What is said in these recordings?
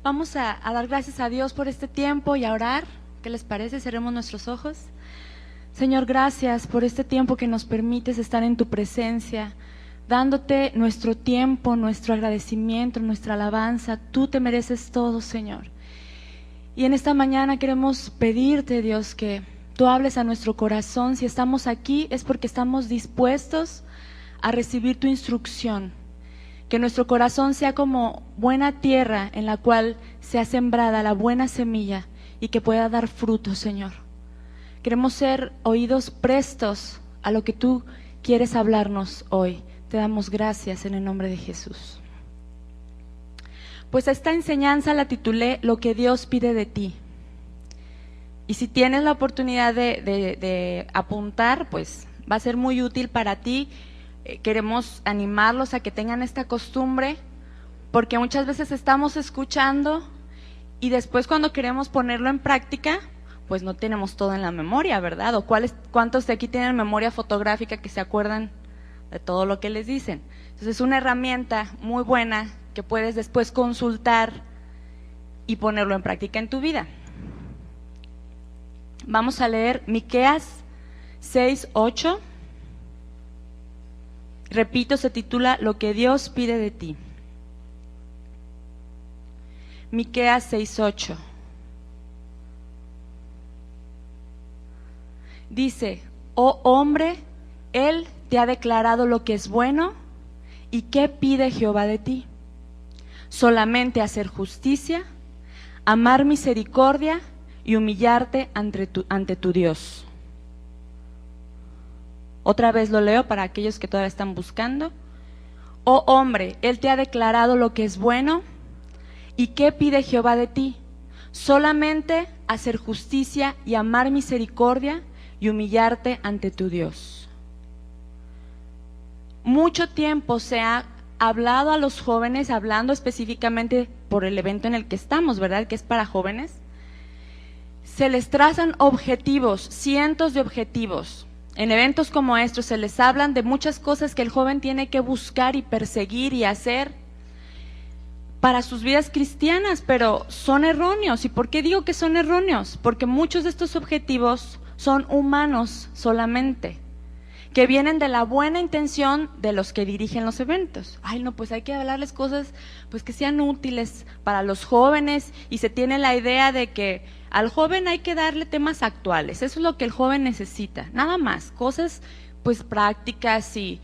Vamos a dar gracias a Dios por este tiempo y a orar. ¿Qué les parece? Cerremos nuestros ojos. Señor, gracias por este tiempo que nos permites estar en tu presencia, dándote nuestro tiempo, nuestro agradecimiento, nuestra alabanza. Tú te mereces todo, Señor. Y en esta mañana queremos pedirte, Dios, que tú hables a nuestro corazón. Si estamos aquí es porque estamos dispuestos a recibir tu instrucción. Que nuestro corazón sea como buena tierra en la cual sea sembrada la buena semilla y que pueda dar fruto, Señor. Queremos ser oídos prestos a lo que tú quieres hablarnos hoy. Te damos gracias en el nombre de Jesús. Pues esta enseñanza la titulé Lo que Dios pide de ti. Y si tienes la oportunidad de apuntar, pues va a ser muy útil para ti. Queremos animarlos a que tengan esta costumbre, porque muchas veces estamos escuchando y después cuando queremos ponerlo en práctica, pues no tenemos todo en la memoria, ¿verdad? ¿O cuántos de aquí tienen memoria fotográfica que se acuerdan de todo lo que les dicen? Entonces es una herramienta muy buena que puedes después consultar y ponerlo en práctica en tu vida. Vamos a leer Miqueas 6:8. Repito, se titula Lo que Dios pide de ti. Miqueas 6:8. Dice: oh hombre, Él te ha declarado lo que es bueno, ¿y qué pide Jehová de ti? Solamente hacer justicia, amar misericordia y humillarte ante tu Dios. Otra vez lo leo para aquellos que todavía están buscando. Oh hombre, Él te ha declarado lo que es bueno, ¿y qué pide Jehová de ti? Solamente hacer justicia y amar misericordia y humillarte ante tu Dios. Mucho tiempo se ha hablado a los jóvenes, hablando específicamente por el evento en el que estamos, ¿verdad? Que es para jóvenes. Se les trazan objetivos, cientos de objetivos. En eventos como estos se les hablan de muchas cosas que el joven tiene que buscar y perseguir y hacer para sus vidas cristianas, pero son erróneos. ¿Y por qué digo que son erróneos? Porque muchos de estos objetivos son humanos solamente, que vienen de la buena intención de los que dirigen los eventos. Ay, no, pues hay que hablarles cosas pues que sean útiles para los jóvenes, y se tiene la idea de que al joven hay que darle temas actuales. Eso es lo que el joven necesita, nada más, cosas pues prácticas y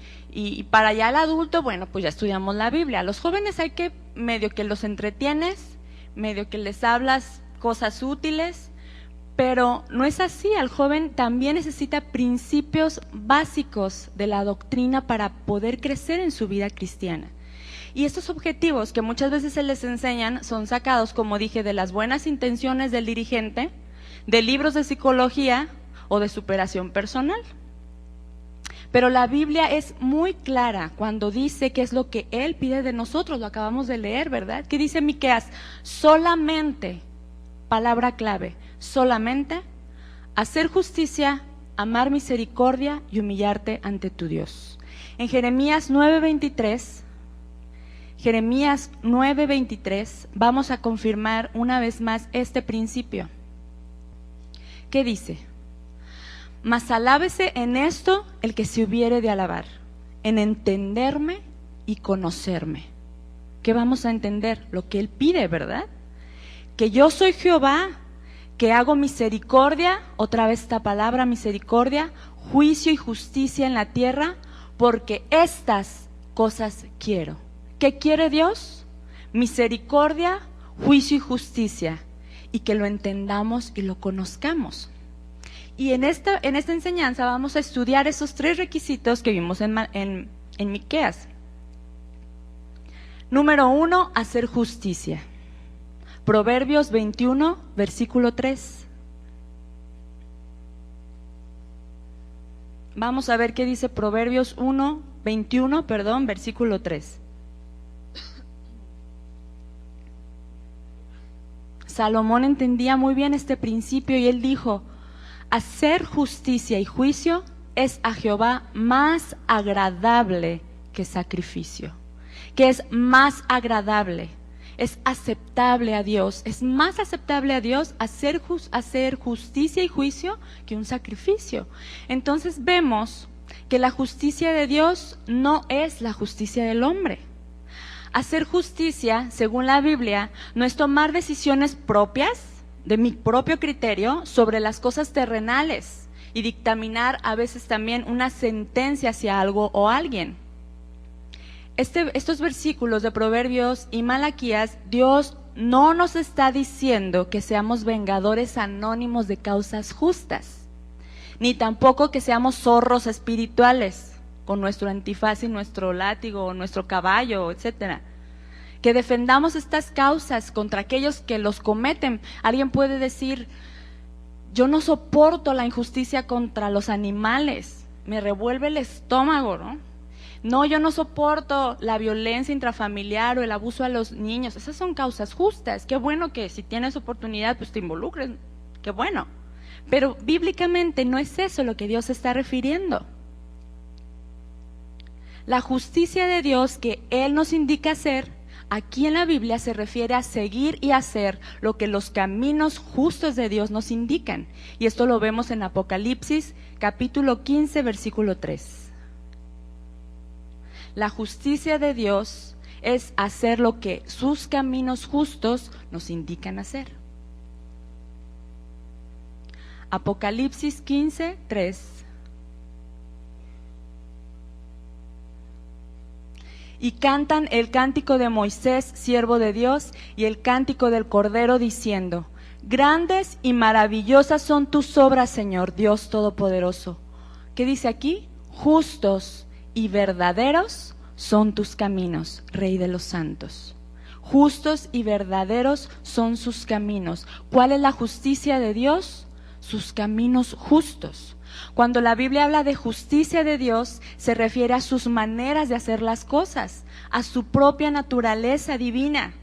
para ya el adulto, bueno, pues ya estudiamos la Biblia. A los jóvenes hay que medio que los entretienes, medio que les hablas cosas útiles, pero no es así. Al joven también necesita principios básicos de la doctrina para poder crecer en su vida cristiana. Y estos objetivos que muchas veces se les enseñan son sacados, como dije, de las buenas intenciones del dirigente, de libros de psicología o de superación personal. Pero la Biblia es muy clara cuando dice qué es lo que Él pide de nosotros. Lo acabamos de leer, ¿verdad? ¿Qué dice Miqueas? Solamente, palabra clave, solamente hacer justicia, amar misericordia y humillarte ante tu Dios. En Jeremías 9:23, vamos a confirmar una vez más este principio. ¿Qué dice? Mas alábese en esto el que se hubiere de alabar, en entenderme y conocerme. ¿Qué vamos a entender? Lo que Él pide, ¿verdad? Que yo soy Jehová, que hago misericordia, otra vez esta palabra misericordia, juicio y justicia en la tierra, porque estas cosas quiero. ¿Qué quiere Dios? Misericordia, juicio y justicia, y que lo entendamos y lo conozcamos. Y en esta enseñanza vamos a estudiar esos tres requisitos que vimos en Miqueas. Número 1, hacer justicia. Proverbios 21, versículo 3. Vamos a ver qué dice Proverbios 21, versículo 3. Salomón entendía muy bien este principio y él dijo: hacer justicia y juicio es a Jehová más agradable que sacrificio. Que es más agradable. es aceptable a Dios. Es más aceptable a Dios hacer justicia y juicio que un sacrificio. Entonces vemos que la justicia de Dios no es la justicia del hombre. Hacer justicia, según la Biblia, no es tomar decisiones propias, de mi propio criterio, sobre las cosas terrenales y dictaminar a veces también una sentencia hacia algo o alguien. Estos versículos de Proverbios y Malaquías, Dios no nos está diciendo que seamos vengadores anónimos de causas justas, ni tampoco que seamos zorros espirituales con nuestro antifaz y nuestro látigo o nuestro caballo, etcétera. Que defendamos estas causas contra aquellos que los cometen. Alguien puede decir, yo no soporto la injusticia contra los animales, me revuelve el estómago, ¿no? No, yo no soporto la violencia intrafamiliar o el abuso a los niños. Esas son causas justas. Qué bueno que si tienes oportunidad, pues te involucres. Qué bueno. Pero bíblicamente no es eso lo que Dios se está refiriendo. La justicia de Dios que Él nos indica hacer, aquí en la Biblia se refiere a seguir y hacer lo que los caminos justos de Dios nos indican. Y esto lo vemos en Apocalipsis, capítulo 15, versículo 3. La justicia de Dios es hacer lo que sus caminos justos nos indican hacer. Apocalipsis 15, 3. Y cantan el cántico de Moisés, siervo de Dios, y el cántico del Cordero, diciendo: grandes y maravillosas son tus obras, Señor, Dios Todopoderoso. ¿Qué dice aquí? Justos y verdaderos son tus caminos, Rey de los santos. Justos y verdaderos son sus caminos. ¿Cuál es la justicia de Dios? Sus caminos justos. Cuando la Biblia habla de justicia de Dios, se refiere a sus maneras de hacer las cosas, a su propia naturaleza divina,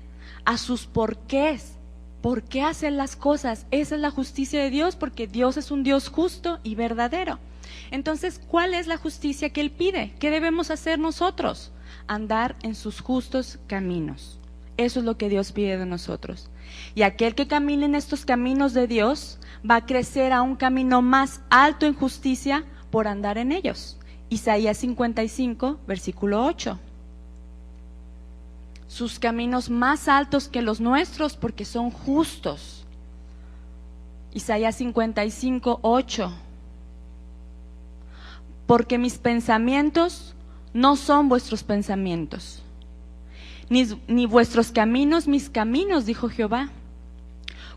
a sus porqués. ¿Por qué hacen las cosas? Esa es la justicia de Dios, porque Dios es un Dios justo y verdadero. Entonces, ¿cuál es la justicia que Él pide? ¿Qué debemos hacer nosotros? Andar en sus justos caminos. Eso es lo que Dios pide de nosotros. Y aquel que camine en estos caminos de Dios va a crecer a un camino más alto en justicia por andar en ellos. Isaías 55, versículo 8. Sus caminos más altos que los nuestros porque son justos. Isaías 55, 8. Porque mis pensamientos no son vuestros pensamientos, ni vuestros caminos mis caminos, dijo Jehová.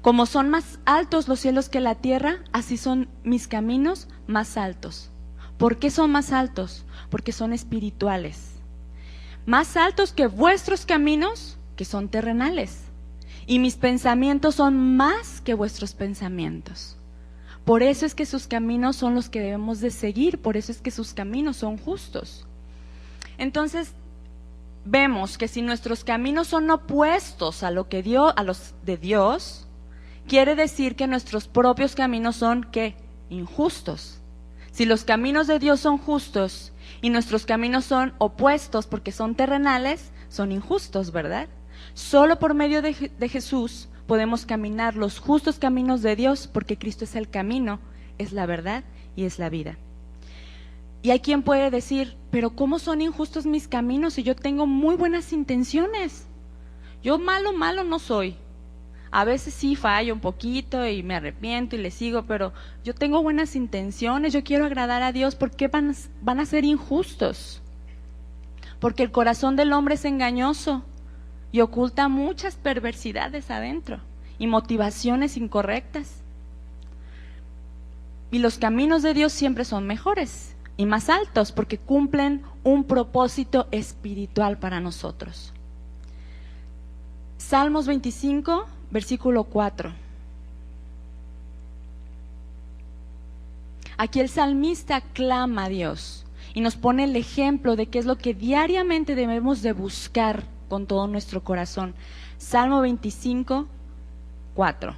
Como son más altos los cielos que la tierra, así son mis caminos más altos. ¿Por qué son más altos? Porque son espirituales. Más altos que vuestros caminos, que son terrenales. Y mis pensamientos son más que vuestros pensamientos. Por eso es que sus caminos son los que debemos de seguir, por eso es que sus caminos son justos. Entonces, vemos que si nuestros caminos son opuestos a los de Dios, quiere decir que nuestros propios caminos son, ¿qué? Injustos. Si los caminos de Dios son justos y nuestros caminos son opuestos porque son terrenales, son injustos, ¿verdad? Solo por medio de Jesús podemos caminar los justos caminos de Dios, porque Cristo es el camino, es la verdad y es la vida. Y hay quien puede decir, pero ¿cómo son injustos mis caminos si yo tengo muy buenas intenciones? Yo malo no soy. A veces sí fallo un poquito y me arrepiento y le sigo, pero yo tengo buenas intenciones, yo quiero agradar a Dios. ¿Por qué van a ser injustos? Porque el corazón del hombre es engañoso y oculta muchas perversidades adentro y motivaciones incorrectas. Y los caminos de Dios siempre son mejores y más altos porque cumplen un propósito espiritual para nosotros. Salmos 25, versículo 4. Aquí el salmista clama a Dios y nos pone el ejemplo de qué es lo que diariamente debemos de buscar con todo nuestro corazón. Salmo 25, 4.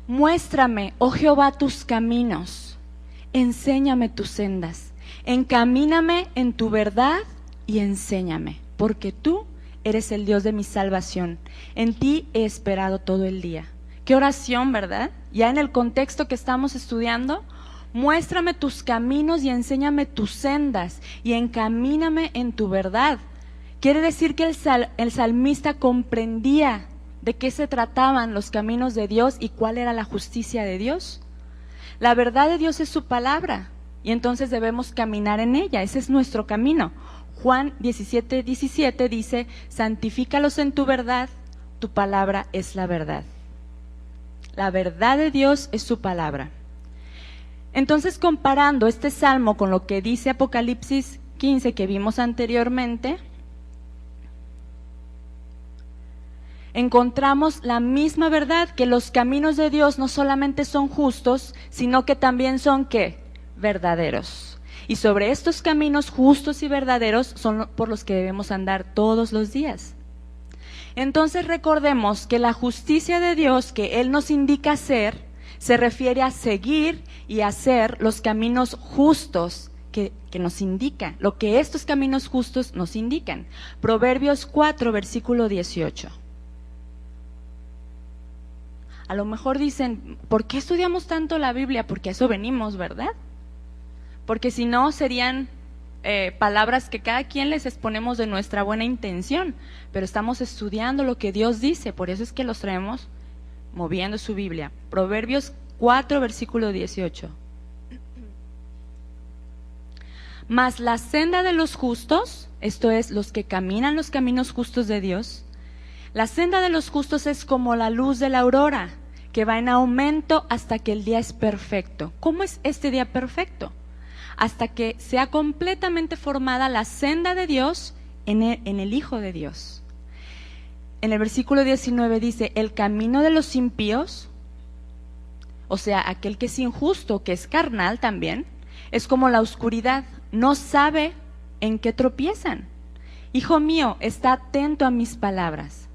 Muéstrame, oh Jehová, tus caminos, enséñame tus sendas, encamíname en tu verdad y enséñame, porque tú eres el Dios de mi salvación. En ti he esperado todo el día. Qué oración, ¿verdad? Ya en el contexto que estamos estudiando, muéstrame tus caminos y enséñame tus sendas y encamíname en tu verdad. Quiere decir que el salmista comprendía de qué se trataban los caminos de Dios y cuál era la justicia de Dios. La verdad de Dios es su palabra y entonces debemos caminar en ella, ese es nuestro camino. Juan 17:17 dice, santifícalos en tu verdad, tu palabra es la verdad. La verdad de Dios es su palabra. Entonces, comparando este salmo con lo que dice Apocalipsis 15 que vimos anteriormente, encontramos la misma verdad, que los caminos de Dios no solamente son justos, sino que también son, ¿qué? Verdaderos. Y sobre estos caminos justos y verdaderos son por los que debemos andar todos los días. Entonces recordemos que la justicia de Dios que Él nos indica hacer, se refiere a seguir y hacer los caminos justos que nos indican, lo que estos caminos justos nos indican. Proverbios 4, versículo 18. A lo mejor dicen, ¿por qué estudiamos tanto la Biblia? Porque a eso venimos, ¿verdad? Porque si no serían palabras que cada quien les exponemos de nuestra buena intención, pero estamos estudiando lo que Dios dice, por eso es que los traemos moviendo su Biblia. Proverbios 4, versículo 18. Mas la senda de los justos, esto es, los que caminan los caminos justos de Dios, la senda de los justos es como la luz de la aurora, que va en aumento hasta que el día es perfecto. ¿Cómo es este día perfecto? Hasta que sea completamente formada la senda de Dios en el Hijo de Dios. En el versículo 19 dice, el camino de los impíos, o sea, aquel que es injusto, que es carnal también, es como la oscuridad, no sabe en qué tropiezan. Hijo mío, está atento a mis palabras,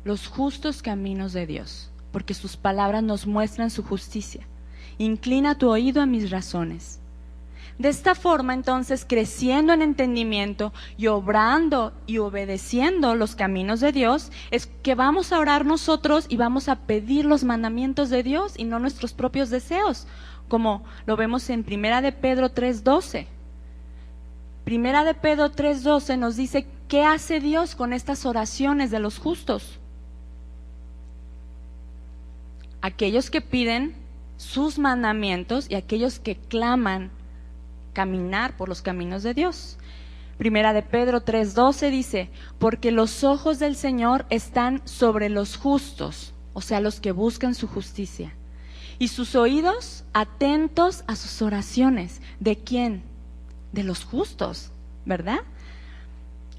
los justos caminos de Dios, porque sus palabras nos muestran su justicia. Inclina tu oído a mis razones. De esta forma, entonces, creciendo en entendimiento y obrando y obedeciendo los caminos de Dios, es que vamos a orar nosotros y vamos a pedir los mandamientos de Dios y no nuestros propios deseos, como lo vemos en Primera de Pedro 3:12. Primera de Pedro 3:12 nos dice, ¿qué hace Dios con estas oraciones de los justos? Aquellos que piden sus mandamientos y aquellos que claman caminar por los caminos de Dios. Primera de Pedro 3:12 dice, porque los ojos del Señor están sobre los justos, o sea, los que buscan su justicia, y sus oídos atentos a sus oraciones. ¿De quién? De los justos, ¿verdad?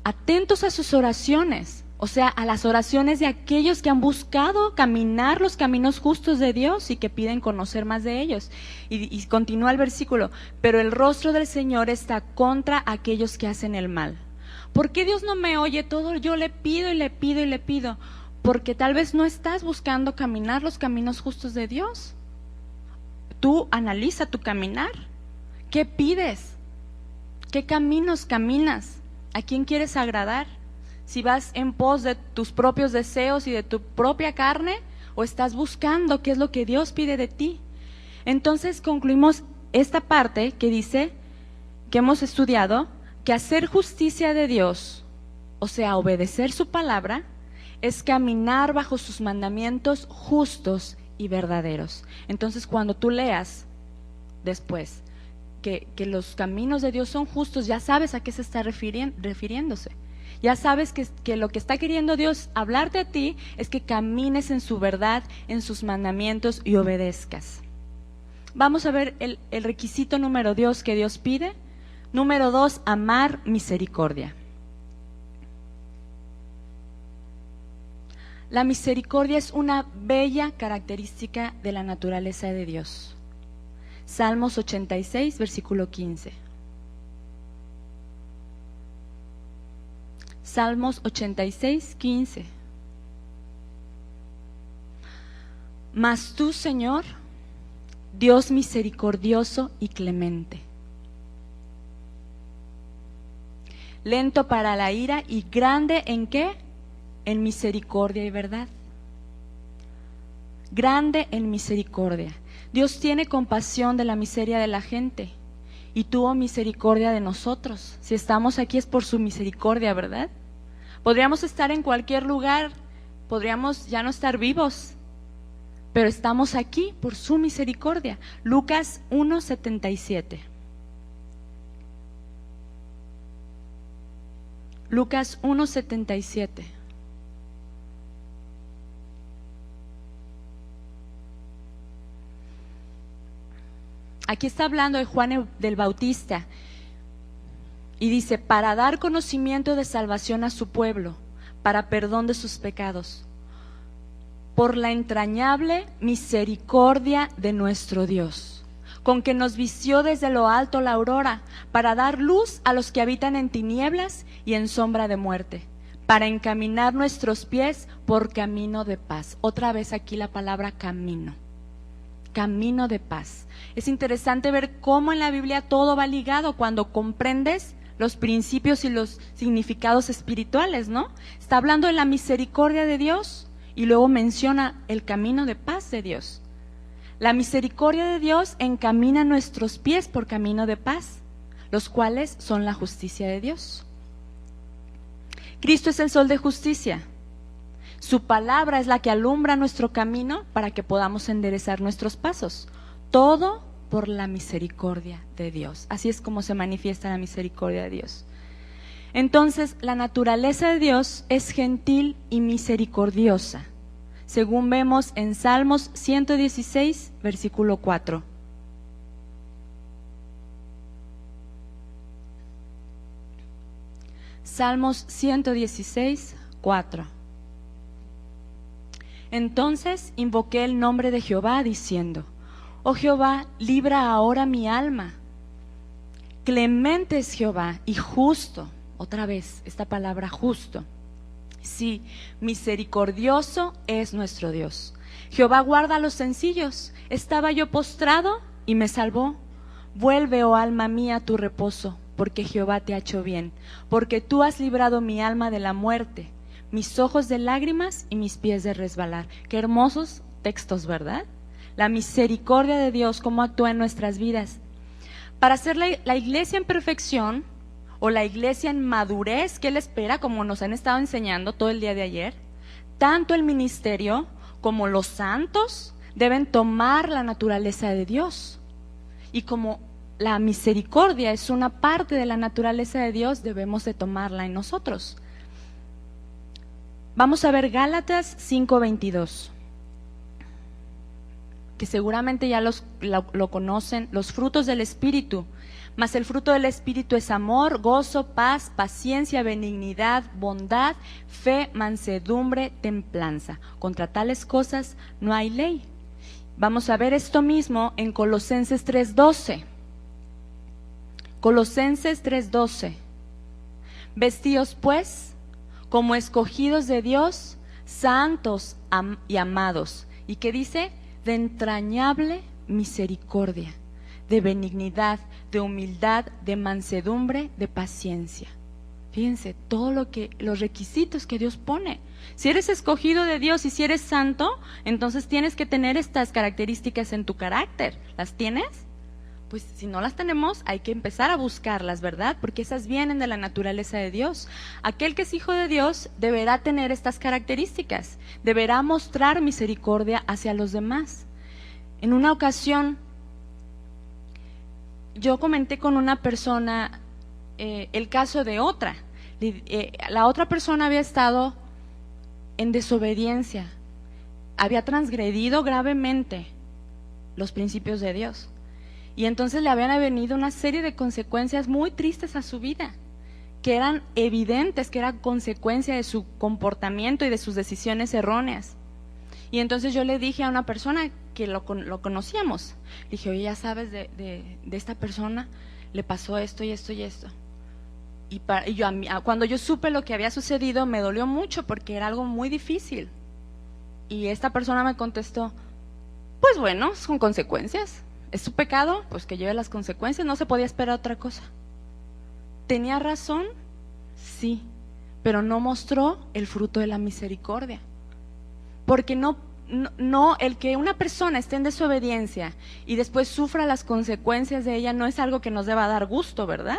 Atentos a sus oraciones, o sea, a las oraciones de aquellos que han buscado caminar los caminos justos de Dios y que piden conocer más de ellos. Y continúa el versículo, pero el rostro del Señor está contra aquellos que hacen el mal. ¿Por qué Dios no me oye todo? Yo le pido y le pido y le pido. Porque tal vez no estás buscando caminar los caminos justos de Dios. Tú analiza tu caminar. ¿Qué pides? ¿Qué caminos caminas? ¿A quién quieres agradar? Si vas en pos de tus propios deseos y de tu propia carne, o estás buscando qué es lo que Dios pide de ti. Entonces concluimos esta parte que dice, que hemos estudiado, que hacer justicia de Dios, o sea, obedecer su palabra, es caminar bajo sus mandamientos justos y verdaderos. Entonces cuando tú leas después que los caminos de Dios son justos, ya sabes a qué se está refiriéndose. Ya sabes que lo que está queriendo Dios hablarte a ti es que camines en su verdad, en sus mandamientos y obedezcas. Vamos a ver el requisito número 2 que Dios pide. Número 2, amar misericordia. La misericordia es una bella característica de la naturaleza de Dios. Salmos 86, versículo 15. Salmos 86, 15. Mas tú, Señor, Dios misericordioso y clemente, lento para la ira y grande ¿en qué? En misericordia y verdad. Grande en misericordia. Dios tiene compasión de la miseria de la gente y tuvo misericordia de nosotros. Si estamos aquí es por su misericordia, ¿verdad? Podríamos estar en cualquier lugar, podríamos ya no estar vivos, pero estamos aquí por su misericordia. Lucas 1:77. Lucas 1:77. Aquí está hablando de Juan del Bautista y dice, para dar conocimiento de salvación a su pueblo, para perdón de sus pecados, por la entrañable misericordia de nuestro Dios, con que nos vistió desde lo alto la aurora, para dar luz a los que habitan en tinieblas y en sombra de muerte, para encaminar nuestros pies por camino de paz. Otra vez aquí la palabra camino. Camino de paz. Es interesante ver cómo en la Biblia todo va ligado cuando comprendes los principios y los significados espirituales, ¿no? Está hablando de la misericordia de Dios y luego menciona el camino de paz de Dios. La misericordia de Dios encamina nuestros pies por camino de paz, los cuales son la justicia de Dios. Cristo es el sol de justicia. Su palabra es la que alumbra nuestro camino para que podamos enderezar nuestros pasos. Todo por la misericordia de Dios. Así es como se manifiesta la misericordia de Dios. Entonces, la naturaleza de Dios es gentil y misericordiosa, según vemos en Salmos 116, versículo 4. Salmos 116, 4. Entonces invoqué el nombre de Jehová diciendo, oh Jehová, libra ahora mi alma. Clemente es Jehová y justo. Otra vez, esta palabra justo. Sí, misericordioso es nuestro Dios. Jehová guarda a los sencillos. Estaba yo postrado y me salvó. Vuelve, oh alma mía, a tu reposo, porque Jehová te ha hecho bien, porque tú has librado mi alma de la muerte, mis ojos de lágrimas y mis pies de resbalar. Qué hermosos textos, ¿verdad? La misericordia de Dios, cómo actúa en nuestras vidas. Para hacer la iglesia en perfección o la iglesia en madurez, ¿qué le espera? Como nos han estado enseñando todo el día de ayer, tanto el ministerio como los santos deben tomar la naturaleza de Dios. Y como la misericordia es una parte de la naturaleza de Dios, debemos de tomarla en nosotros. Vamos a ver Gálatas 5:22, que seguramente ya lo conocen, los frutos del Espíritu. Mas el fruto del Espíritu es amor, gozo, paz, paciencia, benignidad, bondad, fe, mansedumbre, templanza. Contra tales cosas no hay ley. Vamos a ver esto mismo en Colosenses 3:12. Colosenses 3:12. Vestíos pues como escogidos de Dios, santos y amados. ¿Y qué dice? De entrañable misericordia, de benignidad, de humildad, de mansedumbre, de paciencia. Fíjense, los requisitos que Dios pone. Si eres escogido de Dios y si eres santo, entonces tienes que tener estas características en tu carácter. ¿Las tienes? Pues si no las tenemos, hay que empezar a buscarlas, ¿verdad? Porque esas vienen de la naturaleza de Dios. Aquel que es hijo de Dios deberá tener estas características, deberá mostrar misericordia hacia los demás. En una ocasión, yo comenté con una persona el caso de otra. La otra persona había estado en desobediencia, había transgredido gravemente los principios de Dios. Y entonces le habían venido una serie de consecuencias muy tristes a su vida, que eran evidentes, que eran consecuencia de su comportamiento y de sus decisiones erróneas. Y entonces yo le dije a una persona que lo conocíamos, le dije, oye, ya sabes de esta persona, le pasó esto y esto y esto. Y cuando yo supe lo que había sucedido, me dolió mucho porque era algo muy difícil. Y esta persona me contestó, pues bueno, son consecuencias. ¿Es su pecado? Pues que lleve las consecuencias, no se podía esperar otra cosa. Tenía razón, Sí, pero no mostró el fruto de la misericordia. Porque no, el que una persona esté en desobediencia y después sufra las consecuencias de ella no es algo que nos deba dar gusto, ¿verdad?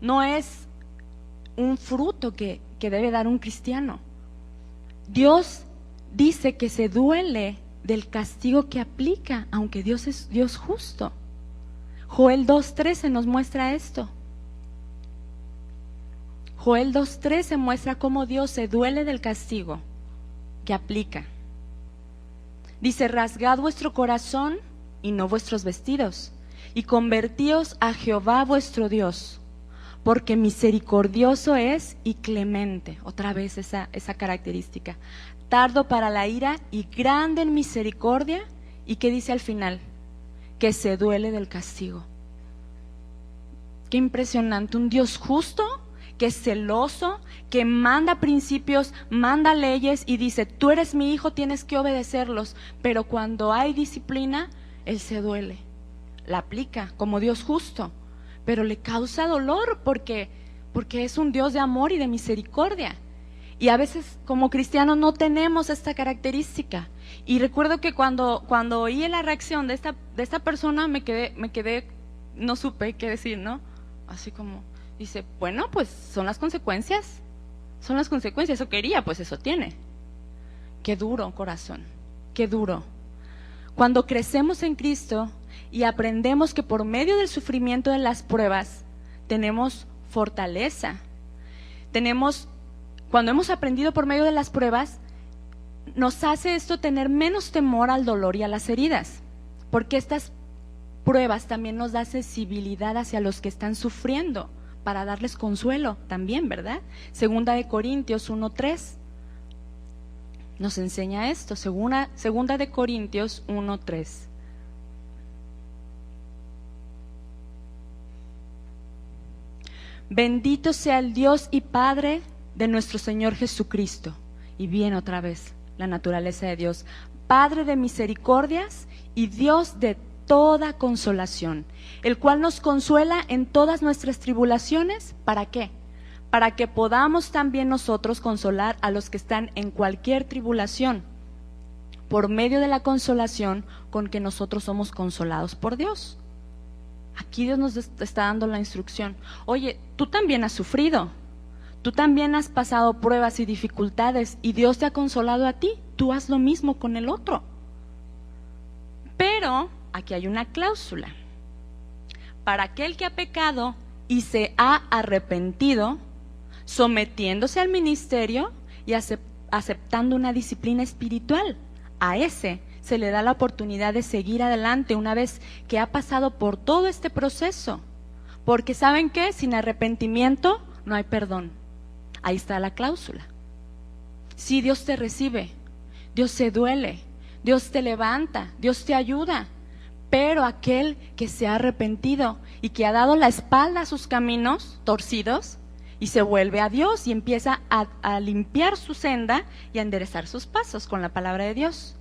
No es un fruto que debe dar un cristiano. Dios dice que se duele del castigo que aplica, aunque Dios es Dios justo. Joel 2:13 nos muestra esto. Joel 2:13 muestra cómo Dios se duele del castigo que aplica. Dice: rasgad vuestro corazón y no vuestros vestidos, y convertíos a Jehová vuestro Dios, porque misericordioso es y clemente. Otra vez esa característica. Tardo para la ira y grande en misericordia. ¿Y qué dice al final? Que se duele del castigo. Qué impresionante, un Dios justo, que es celoso, que manda principios, manda leyes y dice: tú eres mi hijo, tienes que obedecerlos. Pero cuando hay disciplina, Él se duele, la aplica como Dios justo, pero le causa dolor porque es un Dios de amor y de misericordia. Y a veces como cristianos no tenemos esta característica. Y recuerdo que cuando oí la reacción de esta persona me quedé, no supe qué decir, ¿no? Así como, dice, bueno, pues son las consecuencias, eso quería, pues eso tiene. Qué duro, corazón, qué duro. Cuando crecemos en Cristo y aprendemos que por medio del sufrimiento de las pruebas tenemos fortaleza, cuando hemos aprendido por medio de las pruebas, nos hace esto tener menos temor al dolor y a las heridas, porque estas pruebas también nos da sensibilidad hacia los que están sufriendo, para darles consuelo también, ¿verdad? Segunda de Corintios 1:3 nos enseña esto. Segunda de Corintios 1:3. Bendito sea el Dios y Padre de nuestro Señor Jesucristo. Y viene otra vez la naturaleza de Dios. Padre de misericordias y Dios de toda consolación, el cual nos consuela en todas nuestras tribulaciones. ¿Para qué? Para que podamos también nosotros consolar a los que están en cualquier tribulación, por medio de la consolación con que nosotros somos consolados por Dios. Aquí Dios nos está dando la instrucción. Oye, tú también has sufrido, tú también has pasado pruebas y dificultades y Dios te ha consolado a ti, tú haz lo mismo con el otro. Pero aquí hay una cláusula. Para aquel que ha pecado y se ha arrepentido, sometiéndose al ministerio y aceptando una disciplina espiritual, a ese se le da la oportunidad de seguir adelante una vez que ha pasado por todo este proceso. Porque ¿saben qué? Sin arrepentimiento no hay perdón. Ahí está la cláusula. Sí, Dios te recibe, Dios se duele, Dios te levanta, Dios te ayuda, pero aquel que se ha arrepentido y que ha dado la espalda a sus caminos torcidos y se vuelve a Dios y empieza a limpiar su senda y a enderezar sus pasos con la palabra de Dios.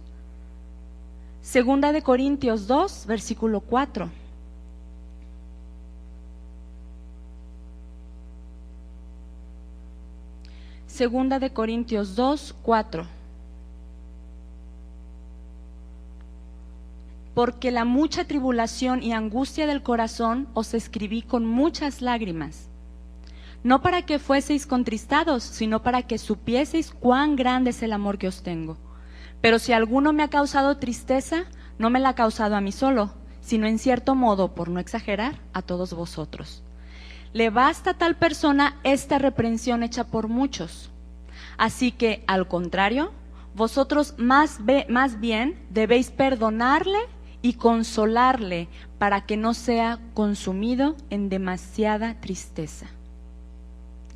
Segunda de Corintios 2, versículo 4. Segunda de Corintios 2, 4. Porque la mucha tribulación y angustia del corazón os escribí con muchas lágrimas, no para que fueseis contristados, sino para que supieseis cuán grande es el amor que os tengo. Pero si alguno me ha causado tristeza, no me la ha causado a mí solo, sino en cierto modo, por no exagerar, a todos vosotros. Le basta a tal persona esta reprensión hecha por muchos. Así que, al contrario, vosotros más bien debéis perdonarle y consolarle para que no sea consumido en demasiada tristeza.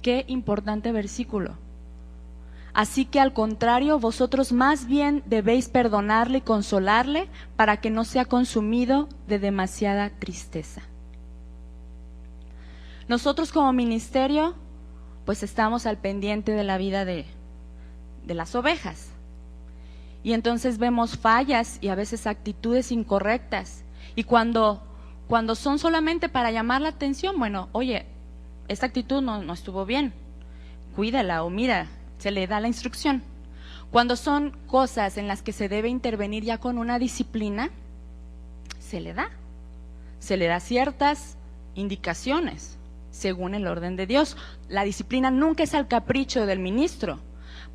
Qué importante versículo. Así que al contrario, vosotros más bien debéis perdonarle y consolarle para que no sea consumido de demasiada tristeza. Nosotros como ministerio, pues estamos al pendiente de la vida de las ovejas. Y entonces vemos fallas y a veces actitudes incorrectas. Y cuando son solamente para llamar la atención, bueno, oye, esta actitud no estuvo bien, cuídala, o mira, se le da la instrucción. Cuando son cosas en las que se debe intervenir ya con una disciplina, se le da ciertas indicaciones según el orden de Dios. La disciplina nunca es al capricho del ministro.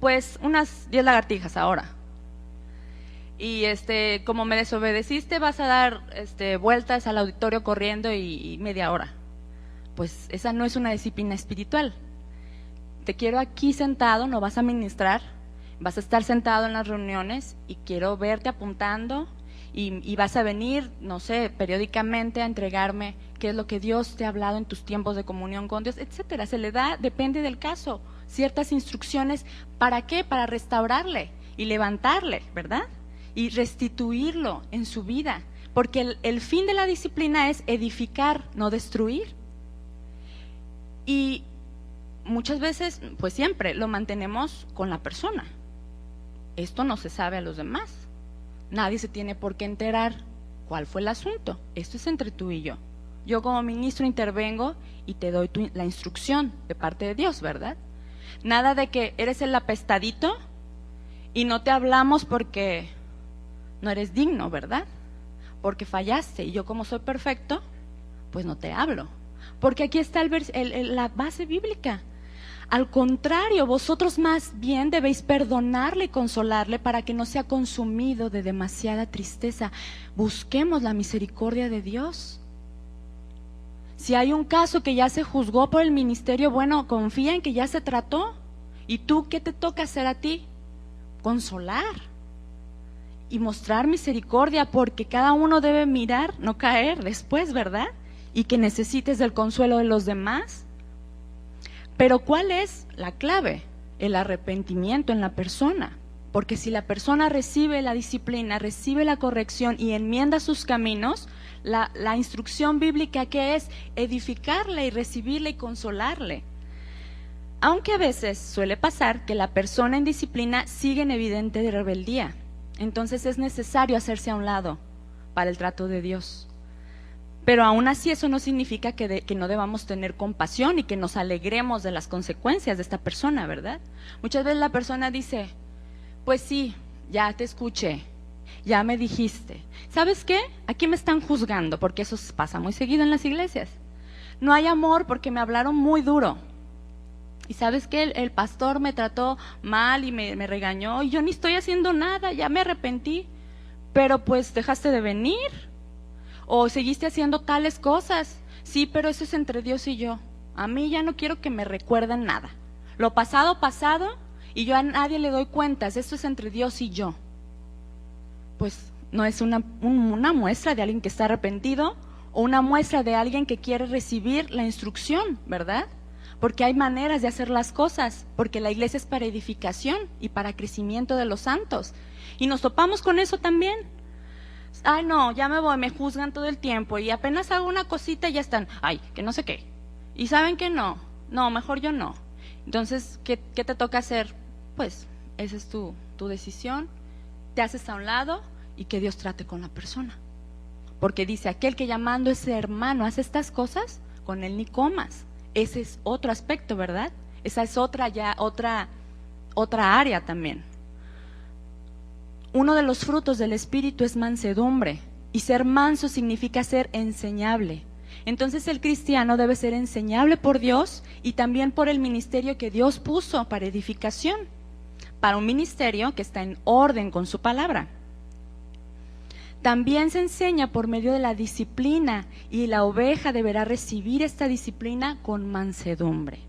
Pues unas 10 lagartijas ahora. Y como me desobedeciste, vas a dar vueltas al auditorio corriendo y media hora. Pues esa no es una disciplina espiritual. Te quiero aquí sentado, no vas a ministrar, vas a estar sentado en las reuniones y quiero verte apuntando y vas a venir, no sé, periódicamente a entregarme qué es lo que Dios te ha hablado en tus tiempos de comunión con Dios, etcétera. Se le da, depende del caso, ciertas instrucciones. ¿Para qué? Para restaurarle y levantarle, ¿verdad? Y restituirlo en su vida, porque el fin de la disciplina es edificar, no destruir. Y muchas veces, pues siempre, lo mantenemos con la persona. Esto no se sabe a los demás. Nadie se tiene por qué enterar cuál fue el asunto. Esto es entre tú y yo. Yo como ministro intervengo y te doy la instrucción de parte de Dios, ¿verdad? Nada de que eres el apestadito y no te hablamos porque no eres digno, ¿verdad? Porque fallaste y yo como soy perfecto, pues no te hablo. Porque aquí está la base bíblica. Al contrario, vosotros más bien debéis perdonarle y consolarle para que no sea consumido de demasiada tristeza. Busquemos la misericordia de Dios. Si hay un caso que ya se juzgó por el ministerio, bueno, confía en que ya se trató. ¿Y tú qué te toca hacer a ti? Consolar y mostrar misericordia, porque cada uno debe mirar, no caer después, ¿verdad? Y que necesites del consuelo de los demás. Pero ¿cuál es la clave? El arrepentimiento en la persona. Porque si la persona recibe la disciplina, recibe la corrección y enmienda sus caminos, la instrucción bíblica que es edificarle y recibirle y consolarle. Aunque a veces suele pasar que la persona en disciplina sigue en evidente rebeldía, entonces es necesario hacerse a un lado para el trato de Dios. Pero aún así eso no significa que no debamos tener compasión y que nos alegremos de las consecuencias de esta persona, ¿verdad? Muchas veces la persona dice, pues sí, ya te escuché, ya me dijiste. ¿Sabes qué? Aquí me están juzgando, porque eso pasa muy seguido en las iglesias. No hay amor porque me hablaron muy duro. Y ¿sabes qué? El pastor me trató mal y me regañó y yo ni estoy haciendo nada, ya me arrepentí. Pero pues dejaste de venir. O seguiste haciendo tales cosas. Sí, pero eso es entre Dios y yo. A mí ya no quiero que me recuerden nada. Lo pasado, pasado, y yo a nadie le doy cuentas. Esto es entre Dios y yo. Pues no es una muestra de alguien que está arrepentido o una muestra de alguien que quiere recibir la instrucción, ¿verdad? Porque hay maneras de hacer las cosas, porque la iglesia es para edificación y para crecimiento de los santos. Y nos topamos con eso también. Ay, no, ya me voy, me juzgan todo el tiempo y apenas hago una cosita y ya están, ay, que no sé qué. Y saben que no, mejor yo no. Entonces, ¿qué te toca hacer? Pues, esa es tu decisión, te haces a un lado y que Dios trate con la persona. Porque dice, aquel que llamando a ese hermano hace estas cosas, con él ni comas. Ese es otro aspecto, ¿verdad? Esa es otra área también. Uno de los frutos del Espíritu es mansedumbre, y ser manso significa ser enseñable. Entonces el cristiano debe ser enseñable por Dios y también por el ministerio que Dios puso para edificación, para un ministerio que está en orden con su palabra. También se enseña por medio de la disciplina, y la oveja deberá recibir esta disciplina con mansedumbre.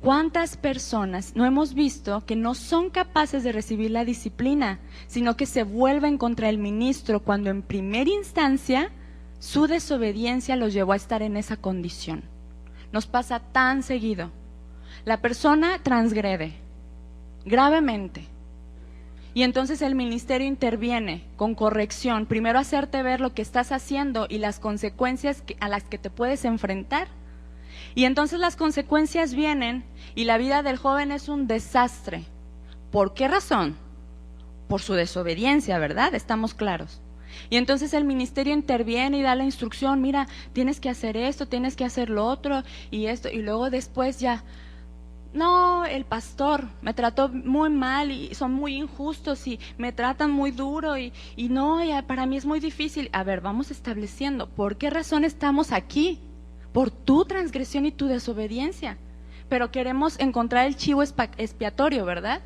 ¿Cuántas personas no hemos visto que no son capaces de recibir la disciplina, sino que se vuelven contra el ministro cuando en primera instancia su desobediencia los llevó a estar en esa condición? Nos pasa tan seguido. La persona transgrede gravemente y entonces el ministerio interviene con corrección, primero hacerte ver lo que estás haciendo y las consecuencias a las que te puedes enfrentar. Y entonces las consecuencias vienen y la vida del joven es un desastre. ¿Por qué razón? Por su desobediencia, ¿verdad? Estamos claros. Y entonces el ministerio interviene y da la instrucción, mira, tienes que hacer esto, tienes que hacer lo otro y esto, y luego después ya, no, el pastor me trató muy mal y son muy injustos y me tratan muy duro y no, ya, para mí es muy difícil. A ver, vamos estableciendo, ¿por qué razón estamos aquí? Por tu transgresión y tu desobediencia. Pero queremos encontrar el chivo expiatorio, ¿verdad?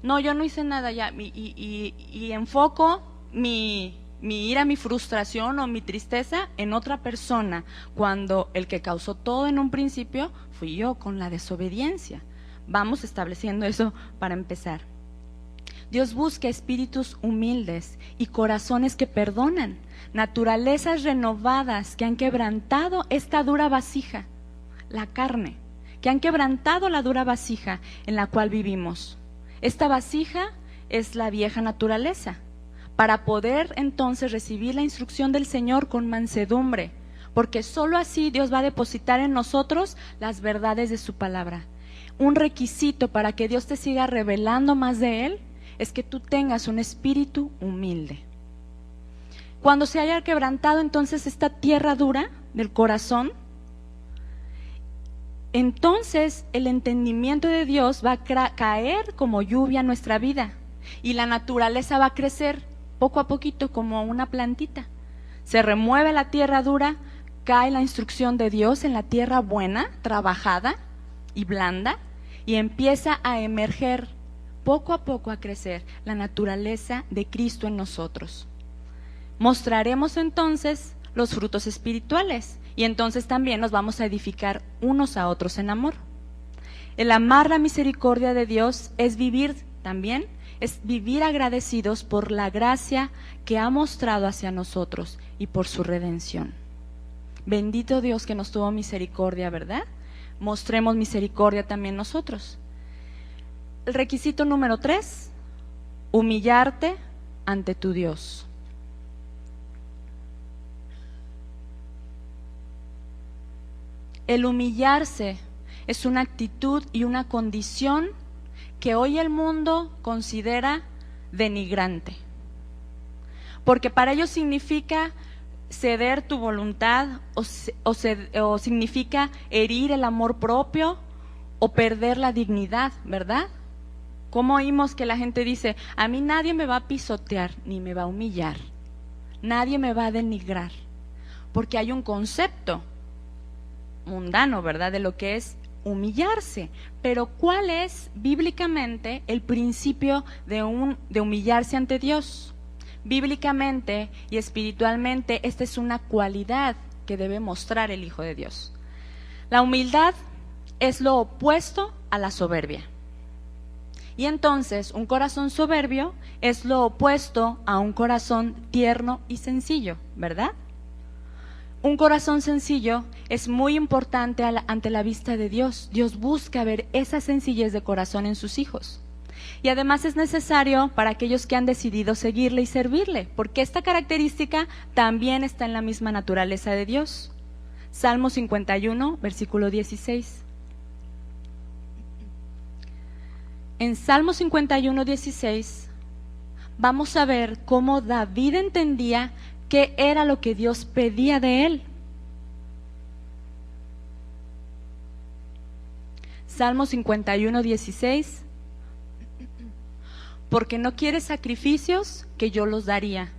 No, yo no hice nada ya, y enfoco mi ira, mi frustración o mi tristeza en otra persona, cuando el que causó todo en un principio fui yo con la desobediencia. Vamos estableciendo eso para empezar. Dios busca espíritus humildes y corazones que perdonan, naturalezas renovadas que han quebrantado esta dura vasija, la carne, que han quebrantado la dura vasija en la cual vivimos. Esta vasija es la vieja naturaleza, para poder entonces recibir la instrucción del Señor con mansedumbre, porque sólo así Dios va a depositar en nosotros las verdades de su palabra. Un requisito para que Dios te siga revelando más de Él es que tú tengas un espíritu humilde. Cuando se haya quebrantado entonces esta tierra dura del corazón, entonces el entendimiento de Dios va a caer como lluvia en nuestra vida y la naturaleza va a crecer poco a poquito como una plantita. Se remueve la tierra dura, cae la instrucción de Dios en la tierra buena, trabajada y blanda, y empieza a emerger poco a poco, a crecer la naturaleza de Cristo en nosotros. Mostraremos entonces los frutos espirituales y entonces también nos vamos a edificar unos a otros en amor. El amar la misericordia de Dios es vivir también, es vivir agradecidos por la gracia que ha mostrado hacia nosotros y por su redención. Bendito Dios que nos tuvo misericordia, ¿verdad? Mostremos misericordia también nosotros. El requisito número 3, humillarte ante tu Dios. El humillarse es una actitud y una condición que hoy el mundo considera denigrante, porque para ellos significa ceder tu voluntad o significa herir el amor propio o perder la dignidad, ¿verdad? ¿Cómo oímos que la gente dice, a mí nadie me va a pisotear ni me va a humillar, nadie me va a denigrar? Porque hay un concepto mundano, ¿verdad?, de lo que es humillarse. Pero ¿cuál es bíblicamente el principio de humillarse ante Dios? Bíblicamente y espiritualmente, esta es una cualidad que debe mostrar el Hijo de Dios. La humildad es lo opuesto a la soberbia. Y entonces, un corazón soberbio es lo opuesto a un corazón tierno y sencillo, ¿verdad? Un corazón sencillo es muy importante ante la vista de Dios. Dios busca ver esa sencillez de corazón en sus hijos. Y además es necesario para aquellos que han decidido seguirle y servirle, porque esta característica también está en la misma naturaleza de Dios. Salmo 51, versículo 16. En Salmo 51, 16, vamos a ver cómo David entendía qué era lo que Dios pedía de él. Salmo 51, 16. Porque no quieres sacrificios, que yo los daría.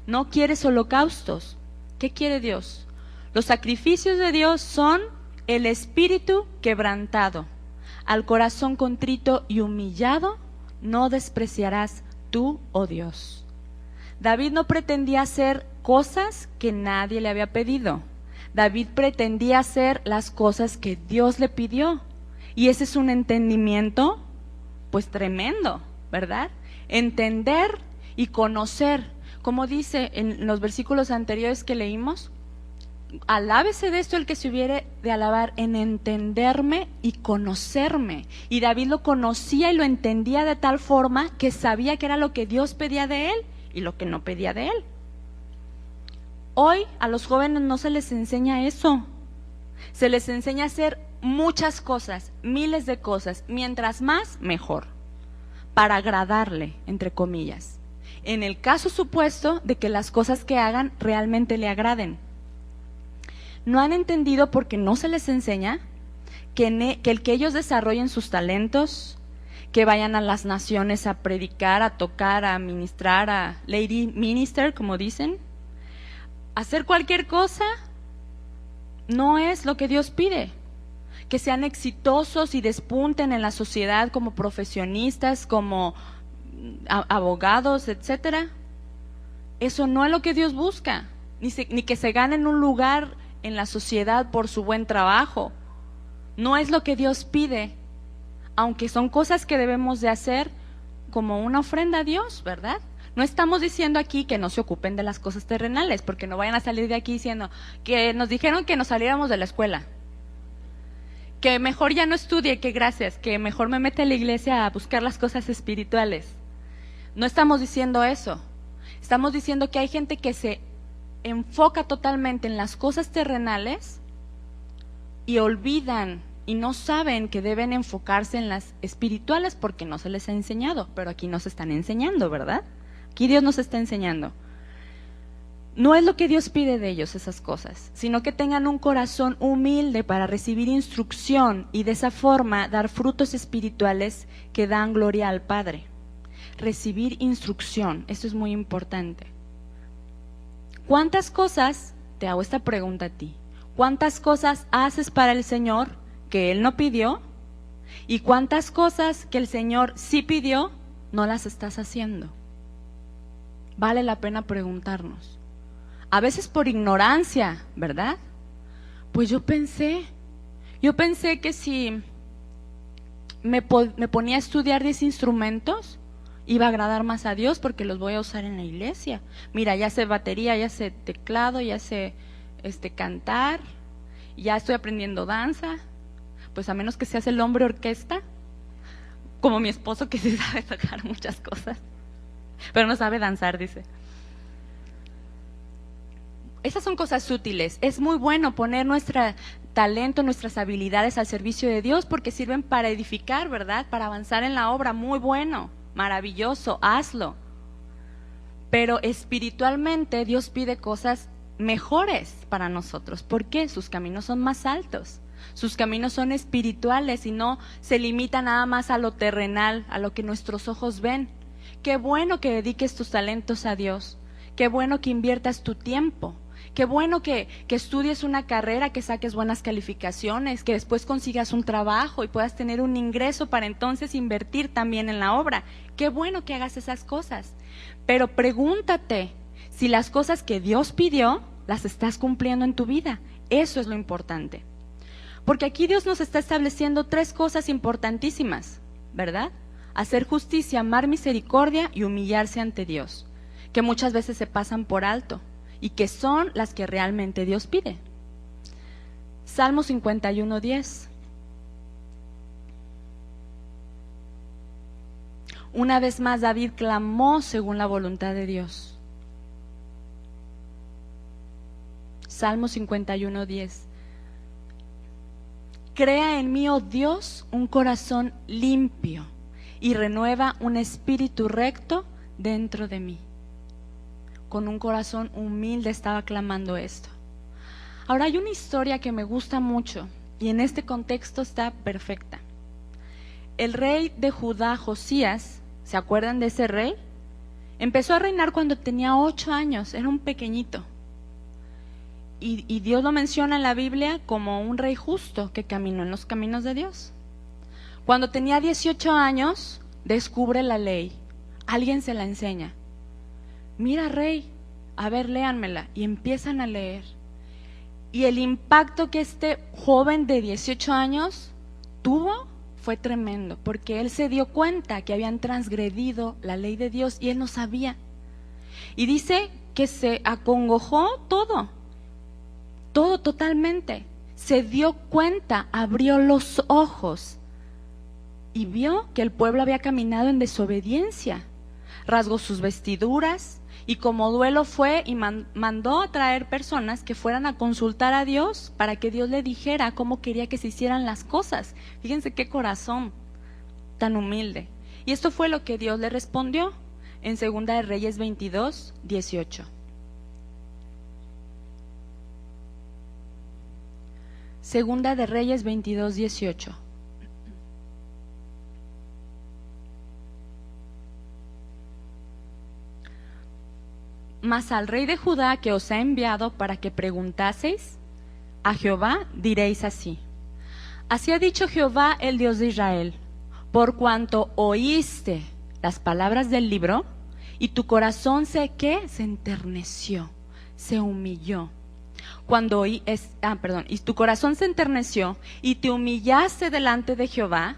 No quieres holocaustos. ¿Qué quiere Dios? Los sacrificios de Dios son el espíritu quebrantado. Al corazón contrito y humillado, no despreciarás tú, oh Dios. David no pretendía hacer cosas que nadie le había pedido. David pretendía hacer las cosas que Dios le pidió. Y ese es un entendimiento, pues tremendo, ¿verdad? Entender y conocer, como dice en los versículos anteriores que leímos, alábese de esto el que se hubiere de alabar, en entenderme y conocerme. Y David lo conocía y lo entendía de tal forma que sabía que era lo que Dios pedía de él y lo que no pedía de él. Hoy a los jóvenes no se les enseña eso. Se les enseña a hacer muchas cosas, miles de cosas, mientras más, mejor, para agradarle, entre comillas. en el caso supuesto de que las cosas que hagan realmente le agraden. No han entendido porque no se les enseña que el que ellos desarrollen sus talentos, que vayan a las naciones a predicar, a tocar, a ministrar, a lady minister, como dicen, hacer cualquier cosa, no es lo que Dios pide. Que sean exitosos y despunten en la sociedad como profesionistas, como abogados, etcétera. Eso no es lo que Dios busca, ni que se ganen un lugar en la sociedad por su buen trabajo. No es lo que Dios pide, aunque son cosas que debemos de hacer como una ofrenda a Dios, ¿verdad? No estamos diciendo aquí que no se ocupen de las cosas terrenales, porque no vayan a salir de aquí diciendo que nos dijeron que nos saliéramos de la escuela, que mejor ya no estudie, que gracias, que mejor me mete a la iglesia a buscar las cosas espirituales. No estamos diciendo eso. Estamos diciendo que hay gente que se enfoca totalmente en las cosas terrenales y olvidan y no saben que deben enfocarse en las espirituales porque no se les ha enseñado, pero aquí nos están enseñando, ¿verdad? Aquí Dios nos está enseñando. No es lo que Dios pide de ellos esas cosas, sino que tengan un corazón humilde para recibir instrucción y de esa forma dar frutos espirituales que dan gloria al Padre. Recibir instrucción, esto es muy importante. ¿Cuántas cosas, te hago esta pregunta a ti, cuántas cosas haces para el Señor que Él no pidió? ¿Y cuántas cosas que el Señor sí pidió no las estás haciendo? Vale la pena preguntarnos. A veces por ignorancia, ¿verdad? Pues yo pensé que si me ponía a estudiar 10 instrumentos, iba a agradar más a Dios porque los voy a usar en la iglesia. Mira, ya sé batería, ya sé teclado, ya sé cantar, ya estoy aprendiendo danza. Pues a menos que seas el hombre orquesta, como mi esposo que sí sabe tocar muchas cosas, pero no sabe danzar, dice. Esas son cosas útiles. Es muy bueno poner nuestro talento, nuestras habilidades al servicio de Dios porque sirven para edificar, ¿verdad? Para avanzar en la obra. Muy bueno, maravilloso, hazlo. Pero espiritualmente Dios pide cosas mejores para nosotros. ¿Por qué? Sus caminos son más altos. Sus caminos son espirituales y no se limita nada más a lo terrenal, a lo que nuestros ojos ven. Qué bueno que dediques tus talentos a Dios. Qué bueno que inviertas tu tiempo. Qué bueno que estudies una carrera, que saques buenas calificaciones, que después consigas un trabajo y puedas tener un ingreso para entonces invertir también en la obra. Qué bueno que hagas esas cosas. Pero pregúntate si las cosas que Dios pidió las estás cumpliendo en tu vida. Eso es lo importante. Porque aquí Dios nos está estableciendo 3 cosas importantísimas, ¿verdad? Hacer justicia, amar misericordia y humillarse ante Dios, que muchas veces se pasan por alto y que son las que realmente Dios pide. Salmo 51:10. Una vez más David clamó según la voluntad de Dios. Salmo 51:10. Crea en mí, oh Dios, un corazón limpio y renueva un espíritu recto dentro de mí. Con un corazón humilde estaba clamando esto. Ahora hay una historia que me gusta mucho y en este contexto está perfecta. El rey de Judá, Josías, ¿se acuerdan de ese rey? Empezó a reinar cuando tenía 8 años, era un pequeñito. Y Dios lo menciona en la Biblia como un rey justo que caminó en los caminos de Dios. Cuando tenía 18 años, descubre la ley. Alguien se la enseña. Mira, rey, a ver, léanmela. Y empiezan a leer. Y el impacto que este joven de 18 años tuvo fue tremendo, porque él se dio cuenta que habían transgredido la ley de Dios y él no sabía. Y dice que se acongojó todo totalmente. Se dio cuenta, abrió los ojos y vio que el pueblo había caminado en desobediencia. Rasgó sus vestiduras y como duelo fue y mandó a traer personas que fueran a consultar a Dios para que Dios le dijera cómo quería que se hicieran las cosas. Fíjense qué corazón tan humilde. Y esto fue lo que Dios le respondió en Segunda de Reyes 22, 18. Segunda de Reyes 22, 18. Mas al rey de Judá que os ha enviado para que preguntaseis a Jehová, diréis así: así ha dicho Jehová, el Dios de Israel, por cuanto oíste las palabras del libro, y tu corazón se enterneció, se humilló. Y tu corazón se enterneció y te humillaste delante de Jehová,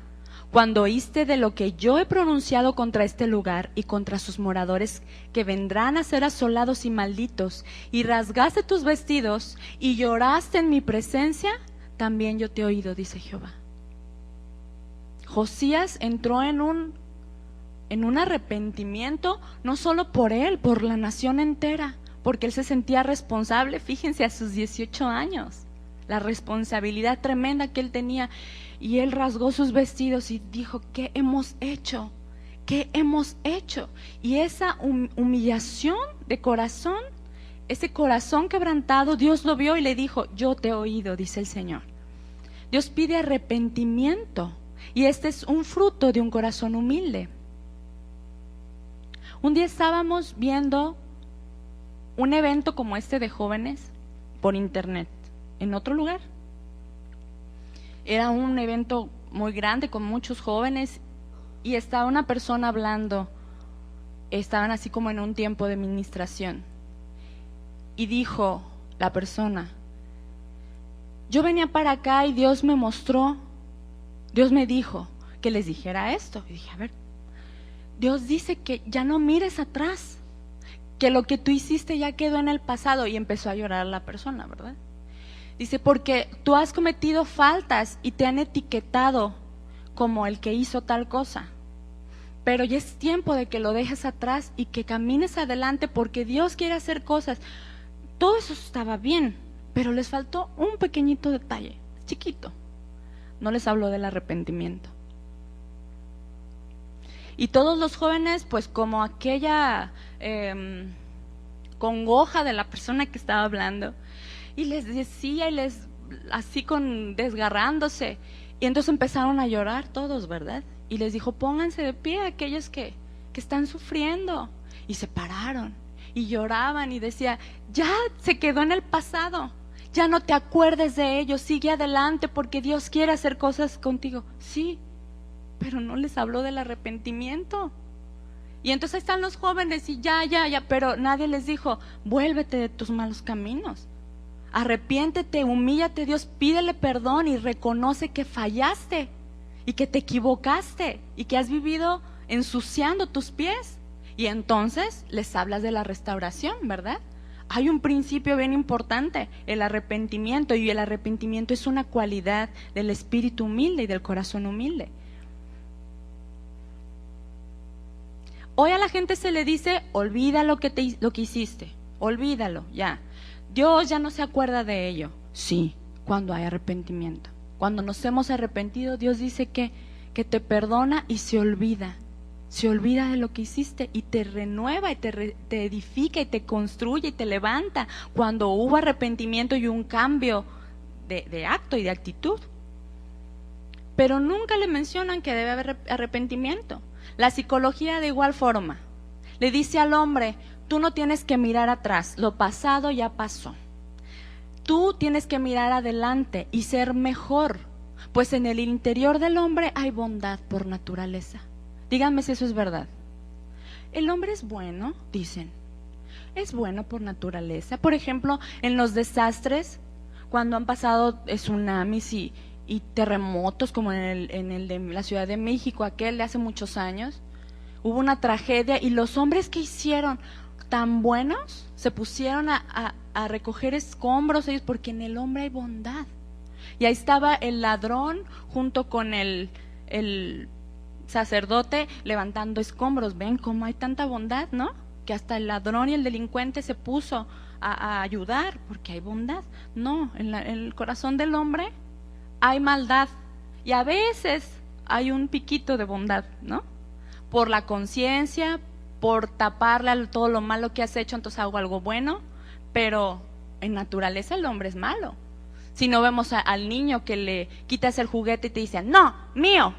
cuando oíste de lo que yo he pronunciado contra este lugar y contra sus moradores, que vendrán a ser asolados y malditos, y rasgaste tus vestidos y lloraste en mi presencia, también yo te he oído, dice Jehová. Josías entró en un arrepentimiento, no solo por él, por la nación entera, porque él se sentía responsable. Fíjense, a sus 18 años, la responsabilidad tremenda que él tenía, y él rasgó sus vestidos y dijo: ¿qué hemos hecho? ¿Qué hemos hecho? Y esa humillación de corazón, ese corazón quebrantado, Dios lo vio y le dijo: yo te he oído, dice el Señor. Dios pide arrepentimiento, y este es un fruto de un corazón humilde. Un día estábamos viendo un evento como este de jóvenes por internet, en otro lugar. Era un evento muy grande con muchos jóvenes, y estaba una persona hablando. Estaban así como en un tiempo de ministración, y dijo la persona: yo venía para acá y Dios me dijo que les dijera esto. Y dije: a ver, Dios dice que ya no mires atrás, que lo que tú hiciste ya quedó en el pasado. Y empezó a llorar la persona, ¿verdad? Dice: porque tú has cometido faltas y te han etiquetado como el que hizo tal cosa, pero ya es tiempo de que lo dejes atrás y que camines adelante, porque Dios quiere hacer cosas. Todo eso estaba bien, pero les faltó un pequeñito detalle, chiquito. No les habló del arrepentimiento. Y todos los jóvenes, pues como aquella congoja de la persona que estaba hablando, y les decía, así desgarrándose, y entonces empezaron a llorar todos, ¿verdad? Y les dijo: pónganse de pie aquellos que están sufriendo. Y se pararon y lloraban, y decía: ya se quedó en el pasado, ya no te acuerdes de ello, sigue adelante, porque Dios quiere hacer cosas contigo. Sí, pero no les habló del arrepentimiento. Y entonces ahí están los jóvenes y ya, pero nadie les dijo: vuélvete de tus malos caminos, arrepiéntete, humíllate, Dios, pídele perdón y reconoce que fallaste y que te equivocaste y que has vivido ensuciando tus pies. Y entonces les hablas de la restauración, ¿verdad? Hay un principio bien importante, el arrepentimiento, y el arrepentimiento es una cualidad del espíritu humilde y del corazón humilde. Hoy a la gente se le dice: olvida lo que hiciste, olvídalo, ya. Dios ya no se acuerda de ello. Sí, cuando hay arrepentimiento. Cuando nos hemos arrepentido, Dios dice que te perdona y se olvida de lo que hiciste, y te renueva y te edifica y te construye y te levanta cuando hubo arrepentimiento y un cambio de acto y de actitud. Pero nunca le mencionan que debe haber arrepentimiento. La psicología, de igual forma, le dice al hombre: tú no tienes que mirar atrás, lo pasado ya pasó. Tú tienes que mirar adelante y ser mejor, pues en el interior del hombre hay bondad por naturaleza. Díganme si eso es verdad. El hombre es bueno, dicen, es bueno por naturaleza. Por ejemplo, en los desastres, cuando han pasado tsunamis y terremotos, como en el de la Ciudad de México, aquel de hace muchos años, hubo una tragedia, y los hombres que hicieron tan buenos se pusieron a recoger escombros ellos, porque en el hombre hay bondad. Y ahí estaba el ladrón junto con el sacerdote levantando escombros. Ven cómo hay tanta bondad, ¿no? Que hasta el ladrón y el delincuente se puso a ayudar, porque hay bondad. No, en el corazón del hombre hay maldad, y a veces hay un piquito de bondad, ¿no? Por la conciencia, por taparle todo lo malo que has hecho, entonces hago algo bueno, pero en naturaleza el hombre es malo. Si no vemos al niño que le quitas el juguete y te dice, no, mío,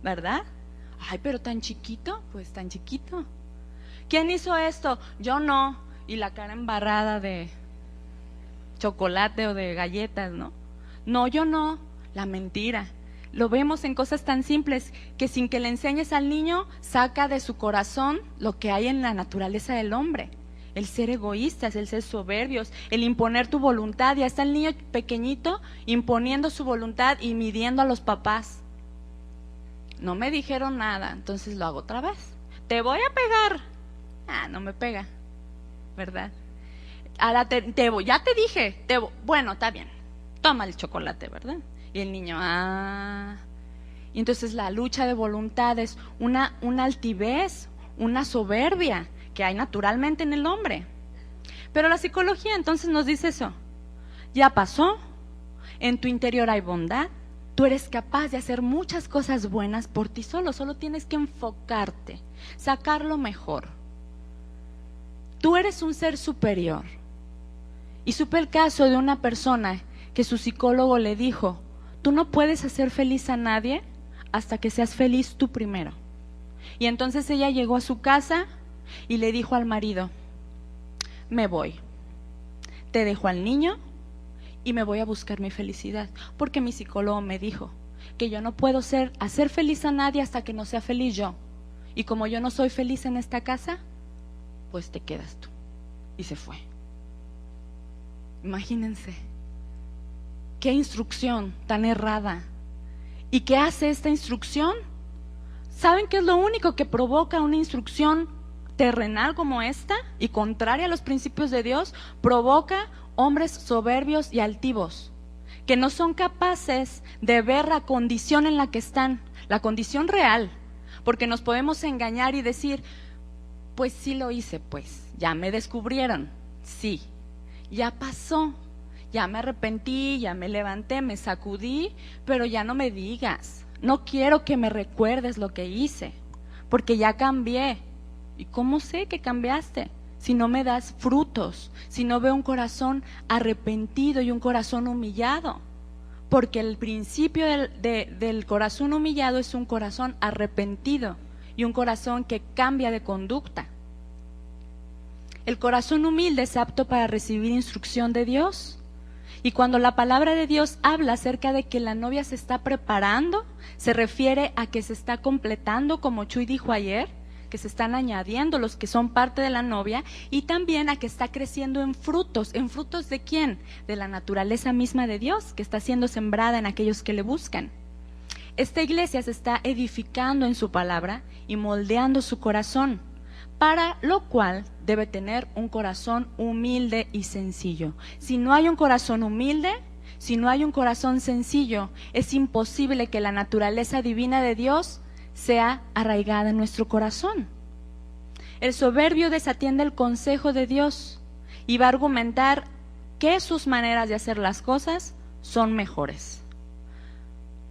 ¿verdad? Ay, pero tan chiquito, pues tan chiquito. ¿Quién hizo esto? Yo no. Y la cara embarrada de chocolate o de galletas, ¿no? No, yo no. La mentira. Lo vemos en cosas tan simples que sin que le enseñes al niño, saca de su corazón lo que hay en la naturaleza del hombre. El ser egoístas, el ser soberbios, el imponer tu voluntad. Ya está el niño pequeñito imponiendo su voluntad y midiendo a los papás. No me dijeron nada, entonces lo hago otra vez. Te voy a pegar. Ah, no me pega, ¿verdad? Ahora ya te dije, bueno, está bien, toma el chocolate, ¿verdad? Y el niño, y entonces la lucha de voluntades, una altivez, una soberbia que hay naturalmente en el hombre. Pero la psicología entonces nos dice eso. Ya pasó, en tu interior hay bondad, tú eres capaz de hacer muchas cosas buenas por ti solo tienes que enfocarte, sacar lo mejor. Tú eres un ser superior. Y supe el caso de una persona que su psicólogo le dijo, tú no puedes hacer feliz a nadie hasta que seas feliz tú primero. Y entonces ella llegó a su casa y le dijo al marido, me voy, te dejo al niño y me voy a buscar mi felicidad, porque mi psicólogo me dijo que yo no puedo hacer feliz a nadie hasta que no sea feliz yo. Y como yo no soy feliz en esta casa, pues te quedas tú. Y se fue. Imagínense, qué instrucción tan errada. ¿Y qué hace esta instrucción? ¿Saben qué es lo único que provoca una instrucción terrenal como esta y contraria a los principios de Dios? Provoca hombres soberbios y altivos, que no son capaces de ver la condición en la que están, la condición real, porque nos podemos engañar y decir, pues sí lo hice, pues, ya me descubrieron, sí, ya pasó, ya me arrepentí, ya me levanté, me sacudí, pero ya no me digas, no quiero que me recuerdes lo que hice, porque ya cambié. ¿Y cómo sé que cambiaste? Si no me das frutos, si no veo un corazón arrepentido y un corazón humillado, porque el principio del corazón humillado es un corazón arrepentido y un corazón que cambia de conducta. El corazón humilde es apto para recibir instrucción de Dios. Y cuando la palabra de Dios habla acerca de que la novia se está preparando, se refiere a que se está completando, como Chuy dijo ayer, que se están añadiendo los que son parte de la novia, y también a que está creciendo en frutos ¿de quién? De la naturaleza misma de Dios, que está siendo sembrada en aquellos que le buscan. Esta iglesia se está edificando en su palabra y moldeando su corazón, para lo cual debe tener un corazón humilde y sencillo. Si no hay un corazón humilde, si no hay un corazón sencillo, es imposible que la naturaleza divina de Dios sea arraigada en nuestro corazón. El soberbio desatiende el consejo de Dios y va a argumentar que sus maneras de hacer las cosas son mejores.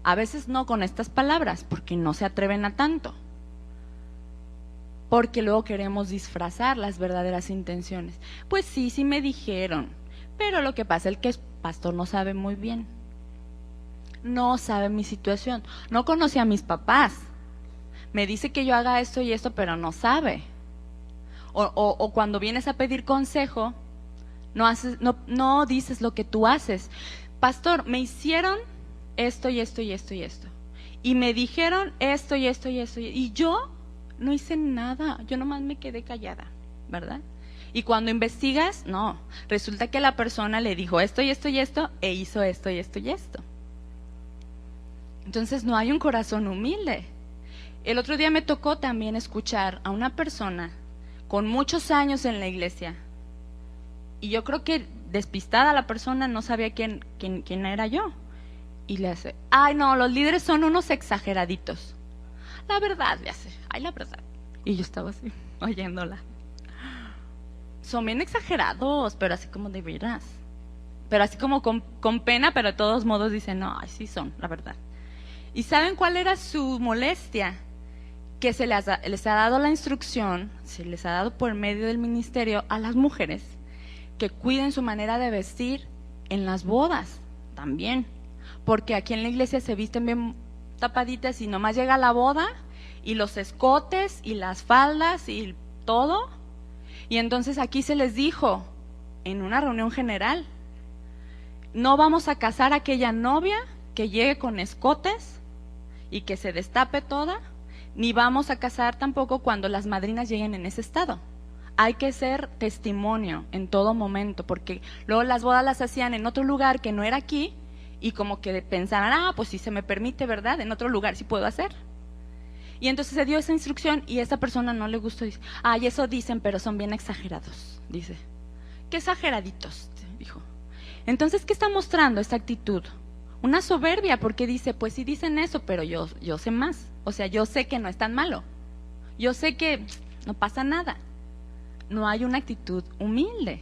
A veces no con estas palabras, porque no se atreven a tanto, porque luego queremos disfrazar las verdaderas intenciones. Pues sí, sí me dijeron, pero lo que pasa es que el pastor no sabe muy bien, no sabe mi situación, no conoce a mis papás, me dice que yo haga esto y esto, pero no sabe. O cuando vienes a pedir consejo, no dices lo que tú haces. Pastor, me hicieron esto y esto y esto y esto, y me dijeron esto y esto y esto, y yo no hice nada, yo nomás me quedé callada, ¿verdad? Y cuando investigas, no, resulta que la persona le dijo esto y esto y esto, e hizo esto y esto y esto. Entonces no hay un corazón humilde. El otro día me tocó también escuchar a una persona con muchos años en la iglesia, y yo creo que despistada la persona no sabía quién era yo, y le hace, ay no, los líderes son unos exageraditos. La verdad, le hace, ay la verdad. Y yo estaba así, oyéndola. Son bien exagerados, pero así como de veras. Pero así como con pena, pero de todos modos dicen, no, ay sí son, la verdad. ¿Y saben cuál era su molestia? que les ha dado la instrucción, se les ha dado por medio del ministerio a las mujeres que cuiden su manera de vestir en las bodas también, porque aquí en la iglesia se visten bien tapaditas y nomás llega la boda y los escotes y las faldas y todo, y entonces aquí se les dijo en una reunión general: no vamos a casar a aquella novia que llegue con escotes y que se destape toda, ni vamos a casar tampoco cuando las madrinas lleguen en ese estado. Hay que ser testimonio en todo momento, porque luego las bodas las hacían en otro lugar que no era aquí, y como que pensaban, pues si se me permite, ¿verdad? En otro lugar sí puedo hacer. Y entonces se dio esa instrucción y a esa persona no le gustó, dice, eso dicen, pero son bien exagerados, dice. ¿Qué exageraditos? Dijo. Entonces, ¿qué está mostrando esta actitud? Una soberbia, porque dice, pues sí dicen eso, pero yo sé más. O sea, yo sé que no es tan malo. Yo sé que no pasa nada. No hay una actitud humilde.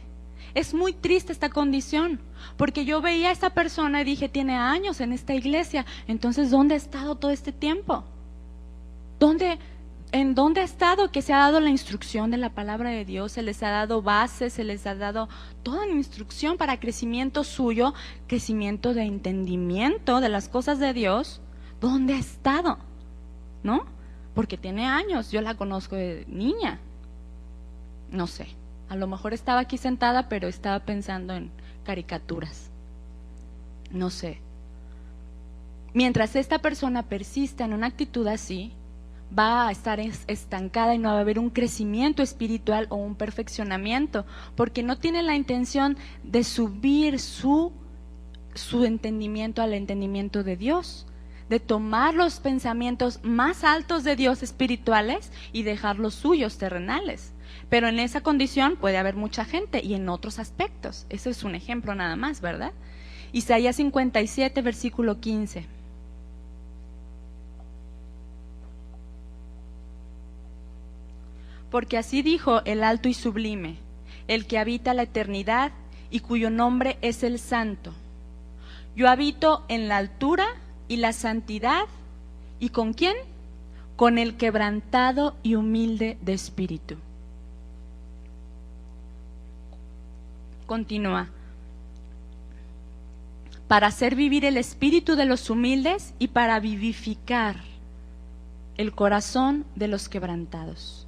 Es muy triste esta condición, porque yo veía a esta persona y dije, tiene años en esta iglesia, entonces ¿dónde ha estado todo este tiempo? ¿En dónde ha estado que se ha dado la instrucción de la palabra de Dios? Se les ha dado bases, se les ha dado toda la instrucción para crecimiento suyo, crecimiento de entendimiento de las cosas de Dios. ¿Dónde ha estado? ¿No? Porque tiene años, yo la conozco de niña. No sé, a lo mejor estaba aquí sentada, pero estaba pensando en caricaturas. No sé. Mientras esta persona persista en una actitud así, va a estar estancada y no va a haber un crecimiento espiritual o un perfeccionamiento, porque no tiene la intención de subir su entendimiento al entendimiento de Dios, de tomar los pensamientos más altos de Dios espirituales y dejar los suyos terrenales. Pero en esa condición puede haber mucha gente y en otros aspectos. Eso es un ejemplo nada más, ¿verdad? Isaías 57, versículo 15. Porque así dijo el alto y sublime, el que habita la eternidad y cuyo nombre es el Santo. Yo habito en la altura y la santidad, ¿y con quién? Con el quebrantado y humilde de espíritu. Continúa. Para hacer vivir el espíritu de los humildes y para vivificar el corazón de los quebrantados.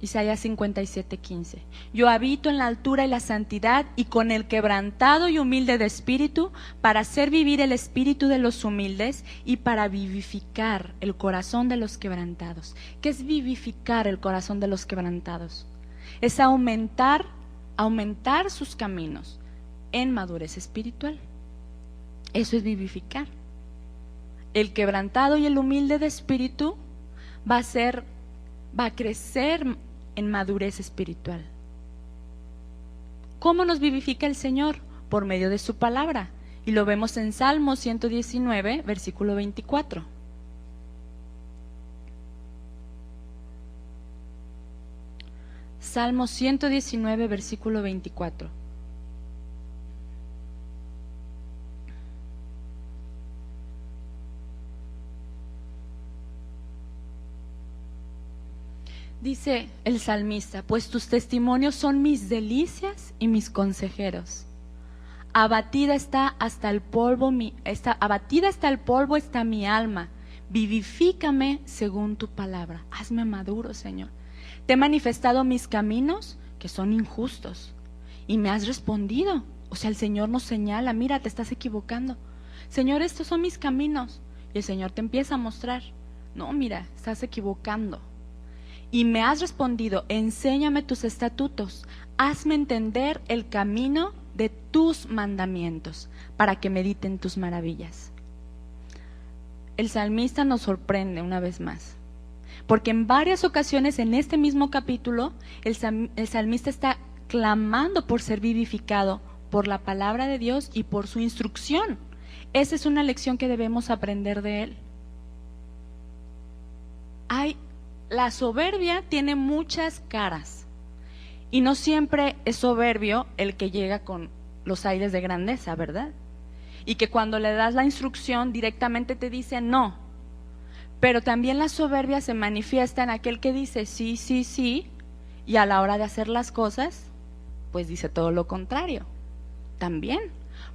Isaías 57, 15. Yo habito en la altura y la santidad y con el quebrantado y humilde de espíritu, para hacer vivir el espíritu de los humildes y para vivificar el corazón de los quebrantados. ¿Qué es vivificar el corazón de los quebrantados? Es aumentar sus caminos en madurez espiritual. Eso es vivificar. El quebrantado y el humilde de espíritu va a crecer en madurez espiritual. ¿Cómo nos vivifica el Señor? Por medio de su palabra. Y lo vemos en Salmo 119, versículo 24. Salmo 119, versículo 24. Dice el salmista, pues tus testimonios son mis delicias y mis consejeros. Abatida está el polvo está mi alma. Vivifícame según tu palabra. Hazme maduro, Señor. Te he manifestado mis caminos, que son injustos, y me has respondido. O sea, el Señor nos señala, mira, te estás equivocando. Señor, estos son mis caminos. Y el Señor te empieza a mostrar, no, mira, estás equivocando. Y me has respondido, enséñame tus estatutos, hazme entender el camino de tus mandamientos, para que medite en tus maravillas. El salmista nos sorprende una vez más, porque en varias ocasiones en este mismo capítulo, el salmista está clamando por ser vivificado por la palabra de Dios y por su instrucción. Esa es una lección que debemos aprender de él. La soberbia tiene muchas caras y no siempre es soberbio el que llega con los aires de grandeza, ¿verdad? Y que cuando le das la instrucción directamente te dice no. Pero también la soberbia se manifiesta en aquel que dice sí, sí, sí, y a la hora de hacer las cosas, pues dice todo lo contrario. También,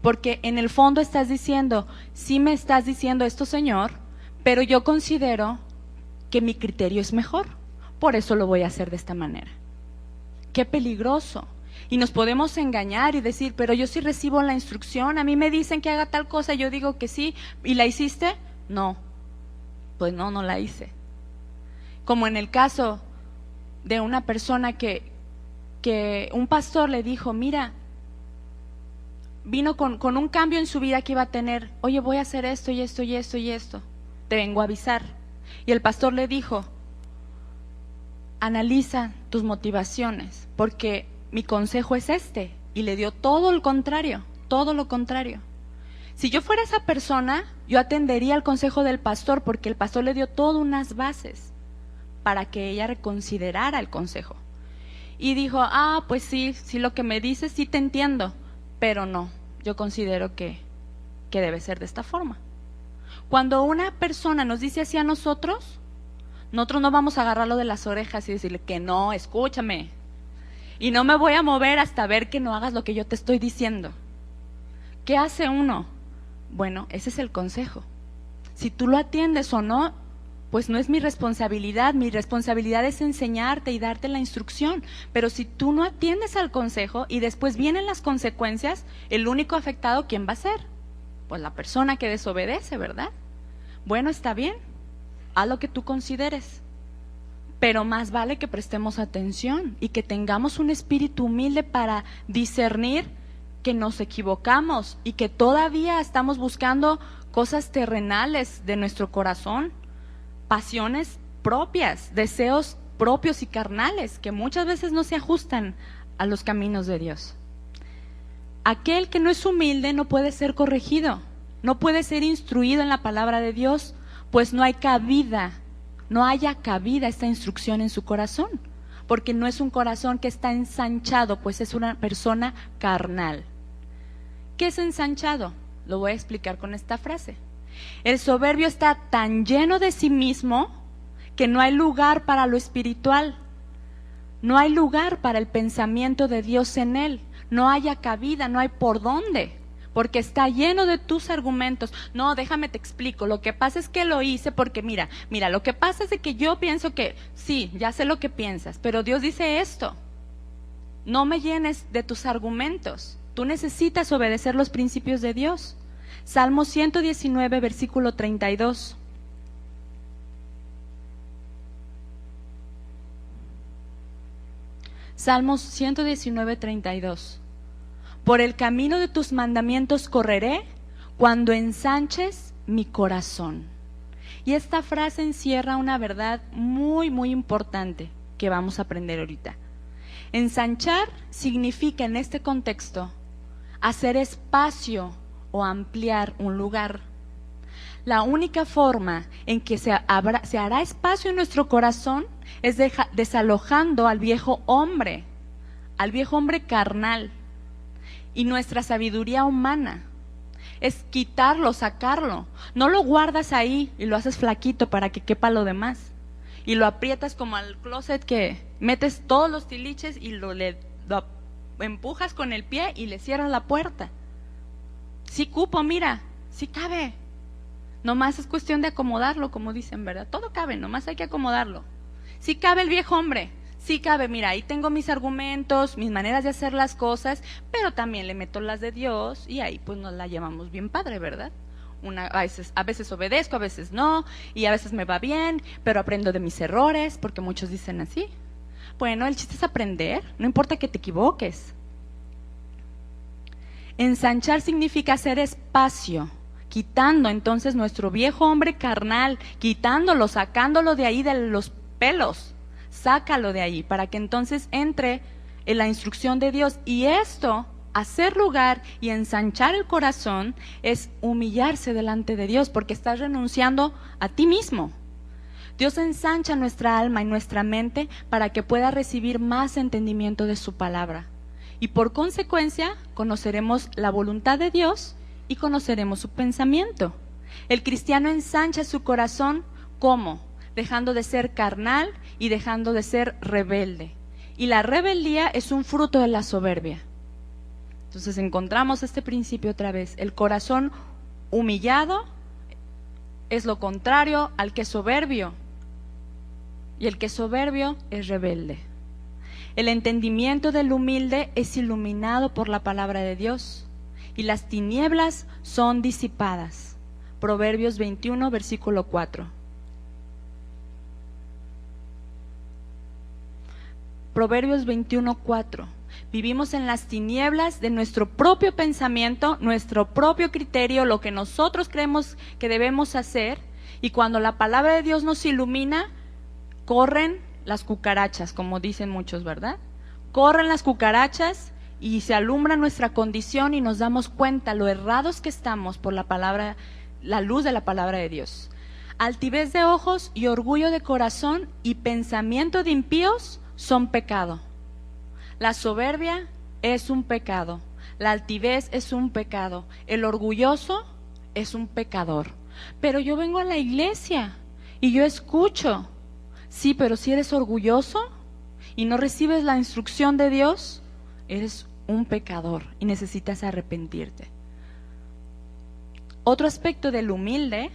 porque en el fondo estás diciendo, sí me estás diciendo esto, Señor, pero yo considero que mi criterio es mejor, por eso lo voy a hacer de esta manera. ¡Qué peligroso! Y nos podemos engañar y decir, pero yo sí recibo la instrucción, a mí me dicen que haga tal cosa, yo digo que sí, ¿y la hiciste? No, pues no la hice. Como en el caso de una persona que un pastor le dijo, mira, vino con un cambio en su vida que iba a tener, oye, voy a hacer esto y esto y esto y esto, te vengo a avisar. Y el pastor le dijo, analiza tus motivaciones, porque mi consejo es este, y le dio todo lo contrario, todo lo contrario. Si yo fuera esa persona, yo atendería al consejo del pastor, porque el pastor le dio todas unas bases para que ella reconsiderara el consejo. Y dijo, pues sí, lo que me dices sí te entiendo, pero no, yo considero que debe ser de esta forma. Cuando una persona nos dice así a nosotros no vamos a agarrarlo de las orejas y decirle que no, escúchame, y no me voy a mover hasta ver que no hagas lo que yo te estoy diciendo. ¿Qué hace uno? Bueno, ese es el consejo. Si tú lo atiendes o no, pues no es mi responsabilidad es enseñarte y darte la instrucción, pero si tú no atiendes al consejo y después vienen las consecuencias, el único afectado, ¿quién va a ser? Pues la persona que desobedece, ¿verdad? Bueno, está bien, haz lo que tú consideres, pero más vale que prestemos atención y que tengamos un espíritu humilde para discernir que nos equivocamos y que todavía estamos buscando cosas terrenales de nuestro corazón, pasiones propias, deseos propios y carnales que muchas veces no se ajustan a los caminos de Dios. Aquel que no es humilde no puede ser corregido, no puede ser instruido en la palabra de Dios, pues no haya cabida esta instrucción en su corazón, porque no es un corazón que está ensanchado, pues es una persona carnal. ¿Qué es ensanchado? Lo voy a explicar con esta frase. El soberbio está tan lleno de sí mismo que no hay lugar para lo espiritual, no hay lugar para el pensamiento de Dios en él, no haya cabida, no hay por dónde, porque está lleno de tus argumentos. No, déjame te explico, lo que pasa es que lo hice porque mira, lo que pasa es de que yo pienso que, sí, ya sé lo que piensas, pero Dios dice esto. No me llenes de tus argumentos, tú necesitas obedecer los principios de Dios. Salmo 119, versículo 32. Salmos 119, 32. Por el camino de tus mandamientos correré cuando ensanches mi corazón. Y esta frase encierra una verdad muy, muy importante que vamos a aprender ahorita. Ensanchar significa en este contexto hacer espacio o ampliar un lugar. La única forma en que se hará espacio en nuestro corazón es desalojando al viejo hombre carnal, y nuestra sabiduría humana es quitarlo, sacarlo. No lo guardas ahí y lo haces flaquito para que quepa lo demás, y lo aprietas como al closet que metes todos los tiliches y lo empujas con el pie y le cierras la puerta. Sí cupo, mira, sí cabe. Nomás es cuestión de acomodarlo, como dicen, ¿verdad? Todo cabe, nomás hay que acomodarlo. Sí cabe el viejo hombre, sí cabe, mira, ahí tengo mis argumentos, mis maneras de hacer las cosas, pero también le meto las de Dios y ahí pues nos la llevamos bien padre, ¿verdad? A veces obedezco, a veces no, y a veces me va bien, pero aprendo de mis errores, porque muchos dicen así. Bueno, el chiste es aprender, no importa que te equivoques. Ensanchar significa hacer espacio, quitando entonces nuestro viejo hombre carnal, quitándolo, sacándolo de ahí de los pelos, sácalo de ahí para que entonces entre en la instrucción de Dios. Y esto, hacer lugar y ensanchar el corazón, es humillarse delante de Dios, porque estás renunciando a ti mismo. Dios ensancha nuestra alma y nuestra mente para que pueda recibir más entendimiento de su palabra. Y por consecuencia, conoceremos la voluntad de Dios y conoceremos su pensamiento. El cristiano ensancha su corazón ¿Cómo? Dejando de ser carnal y dejando de ser rebelde. Y la rebeldía es un fruto de la soberbia. Entonces encontramos este principio otra vez. El corazón humillado es lo contrario al que es soberbio. Y el que es soberbio es rebelde. El entendimiento del humilde es iluminado por la palabra de Dios, y las tinieblas son disipadas. Proverbios 21, versículo 4. Proverbios 21, 4. Vivimos en las tinieblas de nuestro propio pensamiento, nuestro propio criterio, lo que nosotros creemos que debemos hacer, y cuando la palabra de Dios nos ilumina, corren las cucarachas, como dicen muchos, ¿verdad? Corren las cucarachas y se alumbra nuestra condición y nos damos cuenta lo errados que estamos por la palabra, la luz de la palabra de Dios. Altivez de ojos y orgullo de corazón y pensamiento de impíos son pecado. La soberbia es un pecado, la altivez es un pecado, el orgulloso es un pecador. Pero yo vengo a la iglesia y yo escucho. Sí, pero si eres orgulloso y no recibes la instrucción de Dios, eres un pecador y necesitas arrepentirte. Otro aspecto del humilde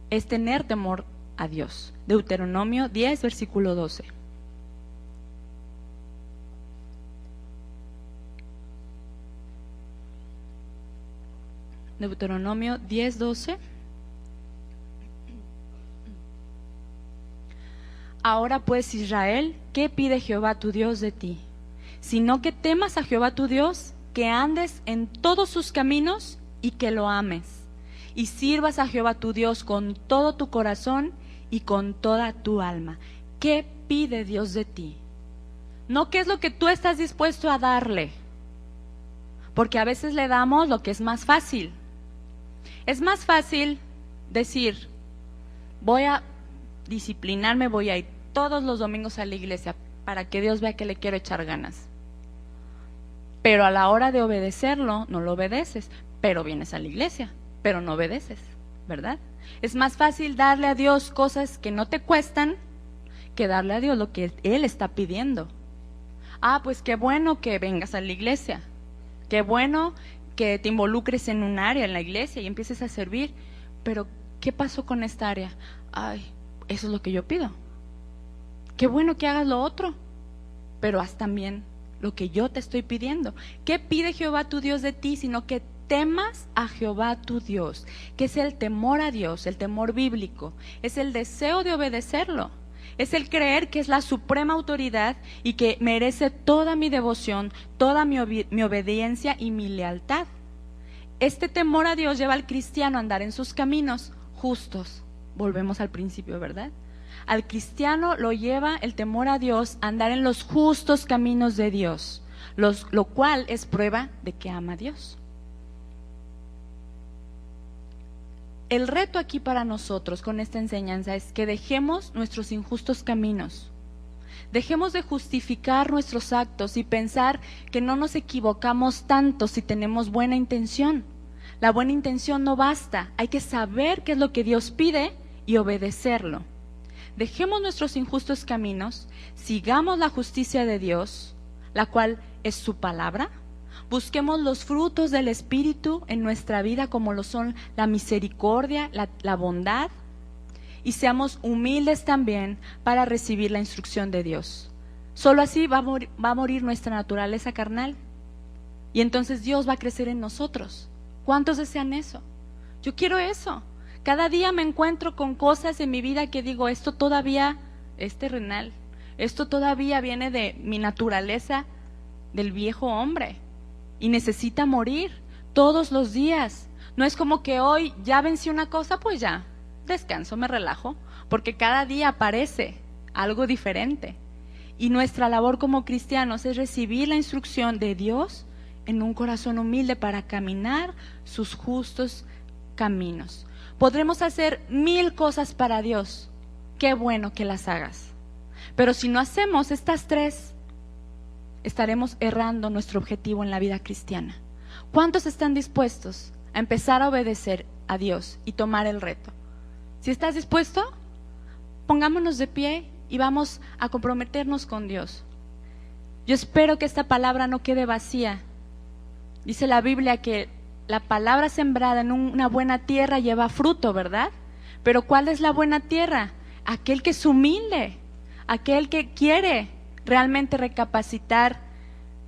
es tener temor a Dios. Deuteronomio 10, versículo 12. Deuteronomio 10, 12. Ahora pues, Israel, ¿qué pide Jehová tu Dios de ti? Sino que temas a Jehová tu Dios, que andes en todos sus caminos y que lo ames, y sirvas a Jehová tu Dios con todo tu corazón y con toda tu alma. ¿Qué pide Dios de ti? No qué es lo que tú estás dispuesto a darle, porque a veces le damos lo que es más fácil. Es más fácil decir, voy a disciplinarme, voy a ir todos los domingos a la iglesia para que Dios vea que le quiero echar ganas. Pero a la hora de obedecerlo, no lo obedeces, pero vienes a la iglesia, pero no obedeces, ¿verdad? Es más fácil darle a Dios cosas que no te cuestan que darle a Dios lo que Él está pidiendo. Ah, pues qué bueno que vengas a la iglesia, qué bueno que te involucres en un área en la iglesia y empieces a servir, pero ¿qué pasó con esta área? Ay, eso es lo que yo pido. Qué bueno que hagas lo otro, pero haz también lo que yo te estoy pidiendo. ¿Qué pide Jehová tu Dios de ti? Sino que temas a Jehová tu Dios, que es el temor a Dios, el temor bíblico, es el deseo de obedecerlo, es el creer que es la suprema autoridad y que merece toda mi devoción, toda mi obediencia y mi lealtad. Este temor a Dios lleva al cristiano a andar en sus caminos justos. Volvemos al principio, ¿verdad? Al cristiano lo lleva el temor a Dios a andar en los justos caminos de Dios, lo cual es prueba de que ama a Dios. El reto aquí para nosotros con esta enseñanza es que dejemos nuestros injustos caminos. Dejemos de justificar nuestros actos y pensar que no nos equivocamos tanto si tenemos buena intención. La buena intención no basta, hay que saber qué es lo que Dios pide y obedecerlo. Dejemos nuestros injustos caminos, sigamos la justicia de Dios, la cual es su palabra. Busquemos los frutos del Espíritu en nuestra vida, como lo son la misericordia, la bondad, y seamos humildes también para recibir la instrucción de Dios. Solo así va a morir nuestra naturaleza carnal, y entonces Dios va a crecer en nosotros. ¿Cuántos desean eso? Yo quiero eso. Cada día me encuentro con cosas en mi vida que digo, esto todavía es terrenal, esto todavía viene de mi naturaleza del viejo hombre y necesita morir todos los días. No es como que hoy ya vencí una cosa, pues ya, descanso, me relajo, porque cada día aparece algo diferente. Y nuestra labor como cristianos es recibir la instrucción de Dios en un corazón humilde para caminar sus justos caminos. Podremos hacer 1000 cosas para Dios, qué bueno que las hagas, pero si no hacemos estas 3, estaremos errando nuestro objetivo en la vida cristiana. ¿Cuántos están dispuestos a empezar a obedecer a Dios y tomar el reto? Si estás dispuesto, pongámonos de pie y vamos a comprometernos con Dios. Yo espero que esta palabra no quede vacía. Dice la Biblia que la palabra sembrada en una buena tierra lleva fruto, ¿verdad? Pero ¿cuál es la buena tierra? Aquel que es humilde, aquel que quiere realmente recapacitar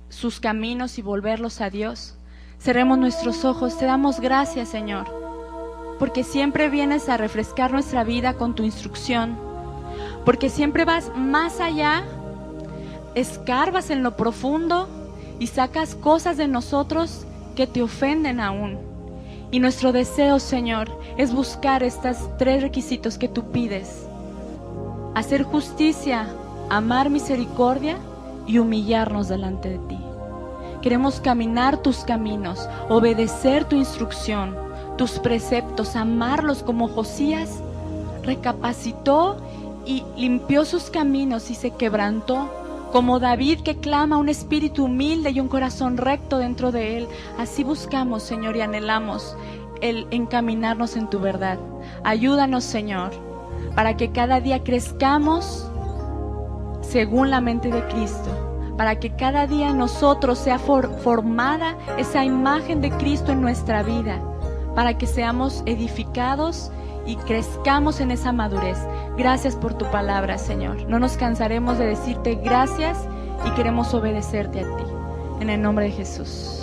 sus caminos y volverlos a Dios. Cerremos nuestros ojos, te damos gracias, Señor, porque siempre vienes a refrescar nuestra vida con tu instrucción, porque siempre vas más allá, escarbas en lo profundo y sacas cosas de nosotros que te ofenden aún. Y nuestro deseo, Señor, es buscar estos 3 requisitos que tú pides: hacer justicia, amar misericordia y humillarnos delante de ti. Queremos caminar tus caminos, obedecer tu instrucción, tus preceptos, amarlos como Josías recapacitó y limpió sus caminos y se quebrantó, como David que clama un espíritu humilde y un corazón recto dentro de él. Así buscamos, Señor, y anhelamos el encaminarnos en tu verdad. Ayúdanos, Señor, para que cada día crezcamos según la mente de Cristo, para que cada día en nosotros sea formada esa imagen de Cristo en nuestra vida, para que seamos edificados y crezcamos en esa madurez. Gracias por tu palabra, Señor. No nos cansaremos de decirte gracias y queremos obedecerte a ti. En el nombre de Jesús.